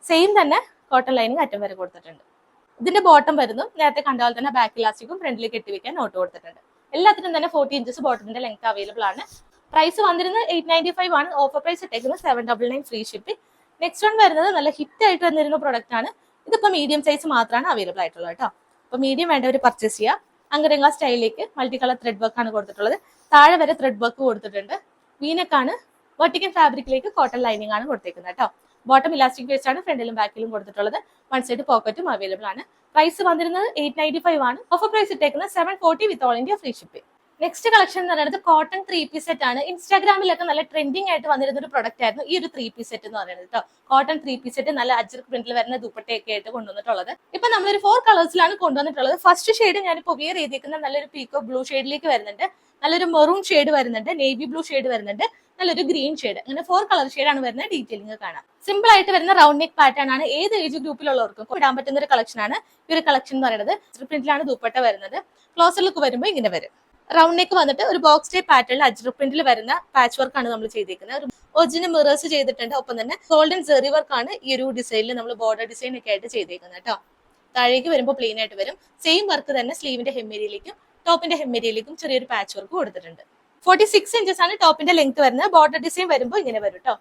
സെയിം തന്നെ കോട്ടൺ ലൈനിങ് അറ്റം വരെ കൊടുത്തിട്ടുണ്ട്. ഇതിന്റെ ബോട്ടം വരുന്നു നേരത്തെ കണ്ട പോലെ തന്നെ ബാക്ക് ഇലാസ്റ്റിക്കും ഫ്രണ്ടിൽ കെട്ടിവെക്കാൻ നോട്ട് കൊടുത്തിട്ടുണ്ട്. എല്ലാത്തിനും തന്നെ 40 ഇഞ്ചസ് ബോട്ടത്തിന്റെ ലെങ്ത് അവൈലബിൾ ആണ്. പ്രൈസ് വന്നിരുന്നത് 895 ആണ്. ഓഫർ പ്രൈസ് ഇട്ടേക്കുന്നത് 799 ഫ്രീ ഷിപ്പിംഗ്. നെക്സ്റ്റ് വൺ വരുന്നത് നല്ല ഹിറ്റ് ആയിട്ട് വന്നിരുന്ന പ്രൊഡക്റ്റ് ആണ്. ഇതിപ്പോ മീഡിയം സൈസ് മാത്രമാണ് അവൈലബിൾ ആയിട്ടുള്ളത് കേട്ടോ. അപ്പൊ മീഡിയം വേണ്ടവർ പർച്ചേസ് ചെയ്യാം. അങ്കരംഗ സ്റ്റൈലിലേക്ക് മൾട്ടി കളർ ത്രെഡ് വർക്ക് ആണ് കൊടുത്തിട്ടുള്ളത്. താഴെ വരെ ത്രെഡ് വർക്ക് കൊടുത്തിട്ടുണ്ട്. വീനക്കാണ്. വെർട്ടിക്കൽ ഫാബ്രിക്കിലേക്ക് കോട്ടൺ ലൈനിങ് ആണ് കൊടുത്തേക്കുന്നത് കേട്ടോ. ബോട്ടം ഇലാസ്റ്റിക് വേസ്റ്റ് ആണ് ഫ്രണ്ടിലും ബാക്കിലും കൊടുത്തിട്ടുള്ളത്. വൺ സൈഡ് പോക്കറ്റും അവൈലബിൾ ആണ്. പ്രൈസ് വന്നിരുന്നത് 895 ആണ്. ഓഫർ പ്രൈസ് ഇട്ടേക്കുന്നത് 740 വിത്ത് all India free shipping. Next collection എന്ന് പറയുന്നത് കോട്ടൺ 3 പീസ് സെറ്റ് ആണ്. ഇൻസ്റ്റാഗ്രാമിലൊക്കെ നല്ല ട്രെൻഡിങ് ആയിട്ട് വന്നിരുന്ന ഒരു പ്രൊഡക്റ്റ് ആയിരുന്നു ഈ ഒരു 3 പീസ് സെറ്റ് എന്ന് പറയുന്നത് കേട്ടോ. കോട്ടൺ 3 പീസ് സെറ്റ് നല്ല അജ്രക് പ്രിന്റിൽ വരുന്ന ദുപ്പട്ടയൊക്കെ ആയിട്ട് കൊണ്ടുവന്നിട്ടുള്ളത്. ഇപ്പൊ നമ്മളൊരു 4 കളേഴ്സിലാണ് കൊണ്ടുവന്നിട്ടുള്ളത്. ഫസ്റ്റ് ഷെയ്ഡ് ഞാനിപ്പോൾ വിയർ ചെയ്തിരിക്കുന്ന നല്ലൊരു പീക്കോ ബ്ലൂ ഷെയ്ഡിലേക്ക് വരുന്നുണ്ട്. നല്ലൊരു മെറൂൺ ഷെയ്ഡ് വരുന്നുണ്ട്. നേവി ബ്ലൂ ഷെയ്ഡ് വരുന്നുണ്ട്. നല്ലൊരു ഗ്രീൻ ഷെയ്ഡ്. അങ്ങനെ 4 കളർ ഷെയ്ഡ് ആണ് വരുന്നത്. ഡീറ്റെയിലിംഗ് കാണാം. സിമ്പിൾ ആയിട്ട് വരുന്ന റൗണ്ട് നെക്ക് പാറ്റേൺ ആണ്. ഏത് ഏജ് ഗ്രൂപ്പിലുള്ളവർക്കും ഇടാൻ പറ്റുന്ന ഒരു കളക്ഷൻ ആണ് ഈ ഒരു കളക്ഷൻ എന്ന് പറയുന്നത്. പ്രിന്റിലാണ് ദുപ്പട്ട വരുന്നത്. ക്ലോസർ ലുക്ക് വരുമ്പോൾ ഇങ്ങനെ വരും. റൗണ്ട് നെക്ക് വന്നിട്ട് ഒരു ബോക്സ് ടൈപ്പ് പാറ്റേണിൽ അജ്രക് പ്രിന്റിൽ വരുന്ന പാച്ച് വർക്ക് ആണ് നമ്മൾ ചെയ്തിരിക്കുന്നത്. ഒരു ഒറിജിനൽ മിറേഴ്സ് ചെയ്തിട്ടുണ്ട്. ഒപ്പം തന്നെ ഗോൾഡൻ സെറി വർക്ക് ആണ് ഈ ഒരു ഡിസൈനിൽ നമ്മൾ ബോർഡർ ഡിസൈൻ ഒക്കെ ആയിട്ട് ചെയ്തേക്കുന്നത് കേട്ടോ. താഴേക്ക് വരുമ്പോൾ പ്ലെയിൻ ആയിട്ട് വരും. സെയിം വർക്ക് തന്നെ സ്ലീവിന്റെ ഹെമ്മേരിയിലേക്കും ടോപ്പിന്റെ ഹെമ്മേരിയിലേക്കും ചെറിയൊരു പാച്ച് വർക്ക് കൊടുത്തിട്ടുണ്ട്. 46 ഇഞ്ചസ് ആണ് ടോപ്പിന്റെ ലെങ്ത് വരുന്നത്. ബോർഡർ ഡിസൈൻ വരുമ്പോൾ ഇങ്ങനെ വരും കേട്ടോ.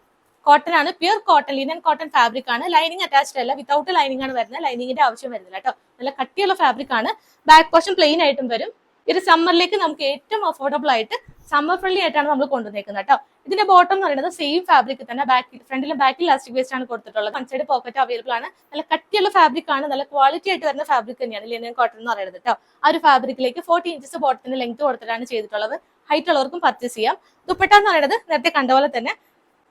കോട്ടൺ ആണ്. Pure cotton linen cotton fabric ആണ്. ലൈനിങ് അറ്റാച്ച്ഡ് അല്ല. വിത്തൗട്ട് ലൈനിങ് ആണ് വരുന്നത്. ലൈനിങ്ങിന്റെ ആവശ്യം വരുന്നില്ല കേട്ടോ. നല്ല കട്ടിയുള്ള ഫാബ്രിക് ആണ്. ബാക്ക് പോർഷൻ പ്ലെയിൻ ആയിട്ടും വരും. ഇത് സമ്മറിലേക്ക് നമുക്ക് ഏറ്റവും അഫോർഡബിൾ ആയിട്ട് സമ്മർ ഫ്രണ്ട്ലി ആയിട്ടാണ് നമ്മൾ കൊണ്ടുവന്നേക്കുന്നത് കേട്ടോ. ഇതിന്റെ ബോട്ടം എന്ന് പറയുന്നത് സെയിം ഫാബ്രിക് തന്നെ ഫ്രണ്ടിലും ബാക്കിൽ ഇലാസ്റ്റിക് വേസ്റ്റ് ആണ് കൊടുത്തിട്ടുള്ളത്. വൺ സൈഡ് പോക്കറ്റ് അവൈലബിൾ ആണ്. നല്ല കട്ടിയുള്ള ഫാബ്രിക് ആണ്. നല്ല ക്വാളിറ്റി ആയിട്ട് വരുന്ന ഫാബ്രിക് തന്നെയാണ് ലിനൻ കോട്ടൺ എന്ന് പറയുന്നത് കേട്ടോ. ആ ഒരു ഫാബ്രിക്കിലേക്ക് 40 ഇഞ്ചസ് ബോട്ടത്തിന്റെ ലെങ്ത് കൊടുത്തിട്ടാണ് ചെയ്തിട്ടുള്ളത്. ഹൈറ്റ് ഉള്ളവർക്കും പർച്ചേസ് ചെയ്യാം. ദുപ്പട്ട എന്ന് പറയുന്നത് നേരത്തെ കണ്ട പോലെ തന്നെ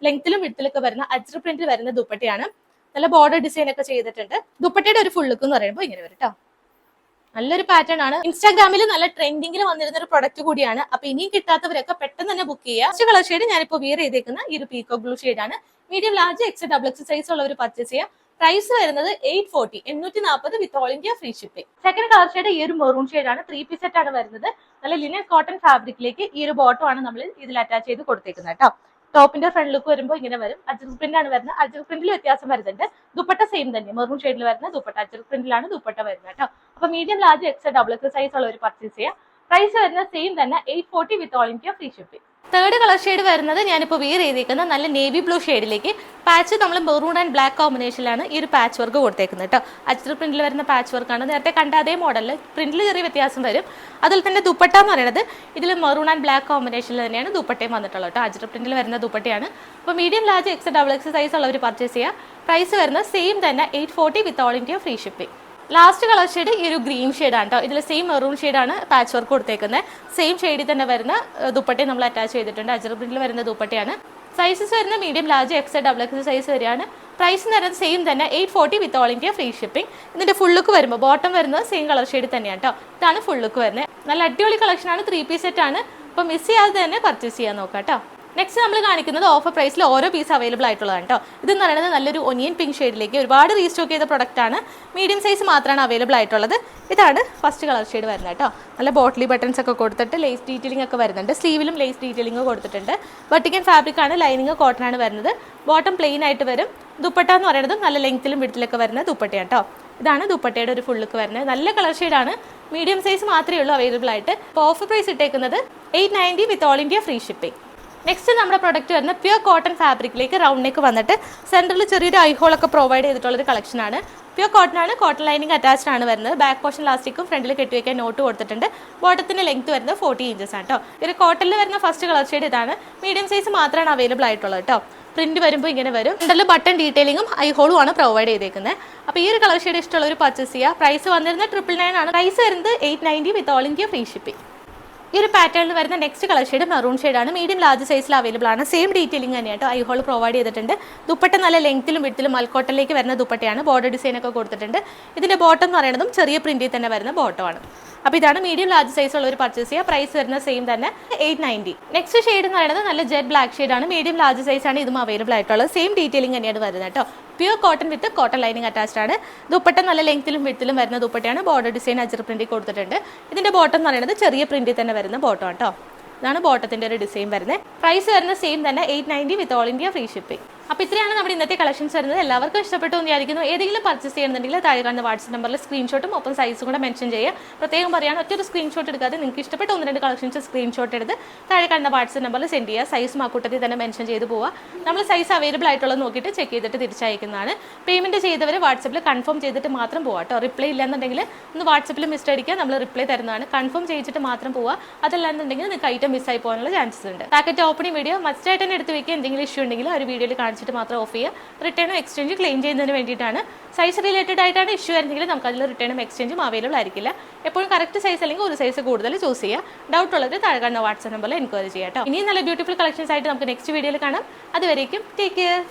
ലെങ്ത്തിലും വിഡ്ത്തിലൊക്കെ വരുന്ന അജ്ര പ്രിന്റ് വരുന്ന ദുപ്പട്ടയാണ്. നല്ല ബോർഡർ ഡിസൈൻ ഒക്കെ ചെയ്തിട്ടുണ്ട്. ദുപ്പട്ടയുടെ ഒരു ഫുൾ ലുക്ക് എന്ന് പറയുമ്പോൾ ഇങ്ങനെ വരും കേട്ടോ. നല്ലൊരു പാറ്റേൺ ആണ്. ഇൻസ്റ്റാഗ്രാമിൽ നല്ല ട്രെൻഡിങ്ങിൽ വന്നിരുന്ന ഒരു പ്രൊഡക്റ്റ് കൂടിയാണ്. അപ്പൊ ഇനിയും കിട്ടാത്തവരൊക്കെ പെട്ടെന്ന് തന്നെ ബുക്ക് ചെയ്യുക. ഫസ്റ്റ് കളർ ഷെയ്ഡ് ഞാനിപ്പോൾ വിയർ ചെയ്തേക്കുന്ന ഈ ഒരു പീക്കോ ബ്ലൂ ഷെയ്ഡ് ആണ്. Medium large X double X size ഉള്ള ഒരു പർച്ചേസ് ചെയ്യാം. പ്രൈസ് വരുന്നത് 840 840 വിത്ത് all India free shipping. Second colour shade ഈ ഒരു മെറൂൺ ഷെയ്ഡ് ആണ്. 3 പീസ് സെറ്റ് ആണ് വരുന്നത്. നല്ല ലിനൻ കോട്ടൺ ഫാബ്രിക്കിലേക്ക് ഈ ഒരു ബോട്ടം ആണ് നമ്മൾ ഇതിൽ അറ്റാച്ച് ചെയ്ത് കൊടുത്തേക്കുന്നത് കേട്ടോ. ടോപ്പിന്റെ ഫ്രണ്ട് ലുക്ക് വരുമ്പോൾ ഇങ്ങനെ വരും. അജ്രക് പ്രിന്റ് ആണ് വരുന്നത്. അജ്രക് പ്രിന്റിൽ വ്യത്യാസം വരുന്നുണ്ട്. ദുപ്പട്ട സെയിം തന്നെ, മെറൂൺ ഷെയ്ഡിൽ വരുന്ന ദുപ്പട്ട അജ്രക് പ്രിന്റിലാണ് ദുപ്പട്ട വരുന്നത് കേട്ടോ. അപ്പൊ medium, large, X, double X size ഉള്ളവർ പർച്ചേസ് ചെയ്യാം. പ്രൈസ് വരുന്നത് സെയിം തന്നെ 840 വിത്ത് all India free shipping. Third colour shade വരുന്നത് ഞാനിപ്പോൾ വിയർ ചെയ്തേക്കുന്ന നല്ല നേവി ബ്ലൂ ഷെയ്ഡിലേക്ക് പാച്ച് നമ്മൾ മെറൂൺ ആൻഡ് ബ്ലാക്ക് കോമ്പിനേഷനിലാണ് ഈ ഒരു പാച്ച് വർക്ക് കൊടുത്തേക്കുന്നത് കേട്ടോ. അജ്രക് പ്രിന്റിൽ വരുന്ന പാച്ച് വർക്കാണ്. നേരത്തെ കണ്ട അതേ മോഡലിൽ പ്രിന്റിൽ ചെറിയ വ്യത്യാസം വരും. അതിൽ തന്നെ ദുപ്പട്ട എന്ന് പറയുന്നത് ഇതിൽ മെറൂൺ ആൻഡ് ബ്ലാക്ക് കോമ്പിനേഷനിൽ തന്നെയാണ് ദുപ്പട്ടയും വന്നിട്ടുള്ളത് കേട്ടോ. അജ്രക് പ്രിന്റിൽ വരുന്ന ദുപ്പട്ടയാണ്. അപ്പോൾ medium, large, X, double X size ഉള്ളവർ പർച്ചേസ് ചെയ്യുക. പ്രൈസ് വരുന്നത് സെയിം തന്നെ 840 വിത്ത് all India free shipping. Last colour shade ഈ ഒരു ഗ്രീൻ ഷെയ്ഡാണ് കേട്ടോ. ഇതിൽ സെയിം മെറൂൺ ഷെയ്ഡാണ് പാച്ച് വർക്ക് കൊടുത്തേക്കുന്നത്. സെയിം ഷെയ്ഡിൽ തന്നെ വരുന്ന ദുപ്പട്ടയും നമ്മൾ അറ്റാച്ച് ചെയ്തിട്ടുണ്ട്. അജ്രക് പ്രിന്റിൽ വരുന്ന ദുപ്പട്ടയാണ്. സൈസസ് വരുന്ന medium, large, X, double X size വരികയാണ്. പ്രൈസ് എന്ന് പറയുന്നത് സെയിം തന്നെ 840 വിത്ത് ഓൾ ഇന്ത്യ ഫ്രീ ഷിപ്പിംഗ്. ഇതിന്റെ ഫുൾ ലുക്ക് വരുമ്പോൾ ബോട്ടം വരുന്നത് സെയിം കളർ ഷെയ്ഡ് തന്നെയാണ് കേട്ടോ. ഇതാണ് ഫുൾ ലുക്ക് വരുന്നത്. നല്ല അടിപൊളി കളക്ഷനാണ്. 3 പീസ് സെറ്റ് ആണ്. അപ്പോൾ മിസ് ചെയ്യാതെ തന്നെ പർച്ചേസ് ചെയ്യാൻ നോക്കാം കേട്ടോ. നെക്സ്റ്റ് നമ്മൾ കാണിക്കുന്നത് ഓഫർ പ്രൈസിൽ ഓരോ പീസ് അവൈലബിൾ ആയിട്ടുള്ളതാണ് കേട്ടോ. ഇതെന്ന് പറയുന്നത് നല്ലൊരു ഒനിയൻ പിങ്ക് ഷെയ്ഡിലേക്ക് ഒരുപാട് റീസ്റ്റോക്ക് ചെയ്ത പ്രൊഡക്റ്റ് ആണ്. മീഡിയം സൈസ് മാത്രമാണ് അവൈലബിൾ ആയിട്ടുള്ളത്. ഇതാണ് ഫസ്റ്റ് കളർ ഷെയ്ഡ് വരുന്നത് കേട്ടോ. നല്ല ബോട്ടിലി ബട്ടൺസ് ഒക്കെ കൊടുത്തിട്ട് ലേസ് ഡീറ്റെയിലിംഗ് ഒക്കെ വരുന്നുണ്ട്. സ്ലീവിലും ലേസ് ഡീറ്റെയിലിംഗ് കൊടുത്തിട്ടുണ്ട്. വെർട്ടിക്കൻ ഫാബ്രിക് ആണ്. ലൈനിങ് കോട്ടൺ ആണ് വരുന്നത്. ബോട്ടം പ്ലെയിൻ ആയിട്ട് വരും. ദുപ്പട്ട എന്ന് പറയുന്നത് നല്ല ലെങ്ത്തിലും വിഡ്ത്തിലൊക്കെ വരുന്ന ദുപ്പട്ടയാണ് കേട്ടോ. ഇതാണ് ദുപ്പട്ടയുടെ ഒരു ഫുൾ ലുക്ക് വരുന്നത്. നല്ല കളർ ഷെയ്ഡാണ്. മീഡിയം സൈസ് മാത്രമേ ഉള്ളൂ അവൈലബിൾ ആയിട്ട്. ഇപ്പോൾ ഓഫർ പ്രൈസ് ഇട്ടേക്കുന്നത് 890 with all India free shipping. Next നമ്മുടെ പ്രൊഡക്റ്റ് വരുന്ന പ്യുർ കോട്ടൺ ഫാബ്രിക്കിലേക്ക് റൗണ്ട് നെക്ക് വന്നിട്ട് സെൻറ്ററിൽ ചെറിയൊരു ഐഹോളൊക്കെ പ്രൊവൈഡ് ചെയ്തിട്ടുള്ളൊരു കളക്ഷനാണ്. പ്യുർ കോട്ടൺ ആണ്. കോട്ടൺ ലൈനിങ് അറ്റാച്ച്ഡ് ആണ് വരുന്നത്. ബാക്ക് പോർഷൻ ലാസ്റ്റിക്കും ഫ്രണ്ടിൽ കെട്ടിവെക്കാൻ നോട്ട് കൊടുത്തിട്ടുണ്ട്. ബോട്ടത്തിൻ്റെ ലെങ്ത് വരുന്നത് 40 ഇഞ്ചസ് ആണ് കേട്ടോ. ഇത് കോട്ടണിൽ വരുന്ന ഫസ്റ്റ് കളർ ഷെയ്ഡ് ഇതാണ്. മീഡിയം സൈസ് മാത്രമാണ് അവൈലബിൾ ആയിട്ടുള്ളത് കേട്ടോ. പ്രിന്റ് വരുമ്പോൾ ഇങ്ങനെ വരും. ഫ്രണ്ടിൽ ബട്ടൺ ഡീറ്റെയിലിങ്ങും ഐഹോളും ആണ് പ്രൊവൈഡ് ചെയ്തേക്കുന്നത്. അപ്പോൾ ഈ ഒരു കളർ ഷെയ്ഡ് ഇഷ്ടമുള്ളവർ പർച്ചേസ് ചെയ്യുക. പ്രൈസ് വന്നിരുന്നത് 999 ആണ്. പ്രൈസ് വരുന്നത് 890 with all India free shipping. ഈ ഒരു പാറ്റേണിൽ വരുന്ന നെക്സ്റ്റ് കളർ ഷെയ്ഡ് മെറൂൺ ഷെയ്ഡാണ്. മീഡിയം, ലാർജ് സൈസിൽ അവൈലബിൾ ആണ്. സെയിം ഡീറ്റെയിലിംഗ് തന്നെയാട്ടോ. ഐഹോൾ പ്രൊവൈഡ് ചെയ്തിട്ടുണ്ട്. ദുപ്പട്ട നല്ല ലെങ്ത്തിലും വിഡ്ത്തിലും മൽക്കോട്ടനിലേക്ക് വരുന്ന ദുപ്പട്ടയാണ്. ബോർഡർ ഡിസൈൻ ഒക്കെ കൊടുത്തിട്ടുണ്ട്. ഇതിന്റെ ബോട്ടം എന്ന് പറയുന്നതും ചെറിയ പ്രിന്റിൽ തന്നെ വരുന്ന ബോട്ടമാണ്. അപ്പോൾ ഇതാണ് മീഡിയം, ലാർജ് സൈസ് ഉള്ളവർ പർച്ചേസ് ചെയ്യുക. പ്രൈസ് വരുന്ന സെയിം തന്നെ 890. നെക്സ്റ്റ് ഷെയ്ഡ് എന്ന് പറയുന്നത് നല്ല ജെറ്റ് ബ്ലാക്ക് ഷെയ്ഡാണ്. മീഡിയം, ലാർജ് സൈസ് ആണ് ഇതും അവൈലബിൾ ആയിട്ടുള്ളത്. സെയിം ഡീറ്റെയിലിംഗ് തന്നെയാണ് വരുന്നത് കേട്ടോ. പ്യുർ കോട്ടൺ വിത്ത് കോട്ടൺ ലൈനിങ് അറ്റാച്ച്ഡ് ആണ്. ദുപ്പട്ട നല്ല ലെങ്ത്തിലും വിഡ്ത്തിലും വരുന്ന ദുപ്പട്ടയാണ്. ബോർഡർ ഡിസൈൻ അജ്രക് പ്രിന്റിൽ കൊടുത്തിട്ടുണ്ട്. ഇതിന്റെ ബോട്ടം എന്ന് പറയുന്നത് ചെറിയ പ്രിന്റിൽ തന്നെ വരുന്ന ബോട്ടം കേട്ടോ. ഇതാണ് ബോട്ടത്തിന്റെ ഒരു ഡിസൈൻ വരുന്നത്. പ്രൈസ് വരുന്ന സെയിം തന്നെ 890 with all India free shipping. അപ്പോൾ ഇത്രയാണ് നമ്മുടെ ഇന്നത്തെ കളക്ഷൻസ് വരുന്നത്. എല്ലാവർക്കും ഇഷ്ടപ്പെട്ടു എന്ന് വിചാരിക്കുന്നു. ഏതെങ്കിലും പർച്ചേസ് ചെയ്യണമെന്നുണ്ടെങ്കിൽ താഴെ കാണുന്ന വാട്സ്ആപ്പ് നമ്പറിൽ സ്ക്രീൻഷോട്ടും ഒപ്പം സൈസും കൂടെ മെൻഷൻ ചെയ്യുക. പ്രത്യേകം പറയാൻ ഒറ്റൊരു സ്ക്രീൻഷോട്ട് എടുക്കാതെ നിങ്ങൾക്ക് ഇഷ്ടപ്പെട്ട 1-2 കളക്ഷൻസ് സ്ക്രീൻഷോട്ട് എടുത്ത് താഴെ കാണുന്ന വാട്സ്ആപ്പ് നമ്പറിൽ സെൻഡ് ചെയ്യുക. സൈസ് ആ കൂട്ടത്തിൽ തന്നെ മെൻഷൻ ചെയ്ത് പോവുക. നമ്മൾ സൈസ് അവൈലബിൾ ആയിട്ടുള്ളത് നോക്കിയിട്ട് ചെക്ക് ചെയ്തിട്ട് തിരിച്ചയക്കുന്നതാണ്. പേയ്മെന്റ് ചെയ്തവർ വാട്സ്ആപ്പിൽ കൺഫേം ചെയ്തിട്ട് മാത്രം പോവുക കേട്ടോ. റിപ്ലൈ ഇല്ലാന്നുണ്ടെങ്കിൽ ഒന്ന് വാട്സ്ആപ്പിൽ മിസ് അടിക്കുക. നമ്മൾ റിപ്ലൈ തരുന്നതാണ്. കൺഫേം ചെയ്തിട്ട് മാത്രം പോവുക. അതല്ലാന്നുണ്ടെങ്കിൽ നിങ്ങൾക്ക് ഐറ്റം മിസ്സായി പോകാനുള്ള ചാൻസസ് ഉണ്ട്. പാക്കറ്റ് ഓപ്പണിംഗ് വീഡിയോ മസ്റ്റ് ആയിട്ട് തന്നെ എടുത്ത് വയ്ക്കുക. എന്തെങ്കിലും ഇഷ്യൂ ഉണ്ടെങ്കിൽ ഒരു വീഡിയോയിൽ കാണിച്ചിട്ട് മാത്രം ഓഫ് ചെയ്യുക. റിട്ടേണും എക്സ്ചേഞ്ച് ക്ലെയിം ചെയ്യുന്നതിന് വേണ്ടിയിട്ടാണ്. സൈസ് റിലേറ്റഡ് ആയിട്ടാണ് ഇഷ്യൂ ആയിരുന്നെങ്കിൽ നമുക്ക് അതിൽ റിട്ടേണും എക്സ്ചേഞ്ചും അവൈലബിൾ ആയിരിക്കില്ല. എപ്പോഴും കറക്റ്റ് സൈസ് അല്ലെങ്കിൽ ഒരു സൈസ് കൂടുതൽ ചൂസ് ചെയ്യുക. ഡൗട്ട് ഉള്ളത് താഴെ കാണുന്ന വാട്സ്ആപ്പ് നമ്പറിൽ എൻക്വയറി ചെയ്യാം കേട്ടോ. ഇനിയും നല്ല ബ്യൂട്ടിഫുൾ കളക്ഷൻസ് ആയിട്ട് നമുക്ക് നെക്സ്റ്റ് വീഡിയോയിൽ കാണാം. അതുവരേക്കും ടേക്ക് കെയർ.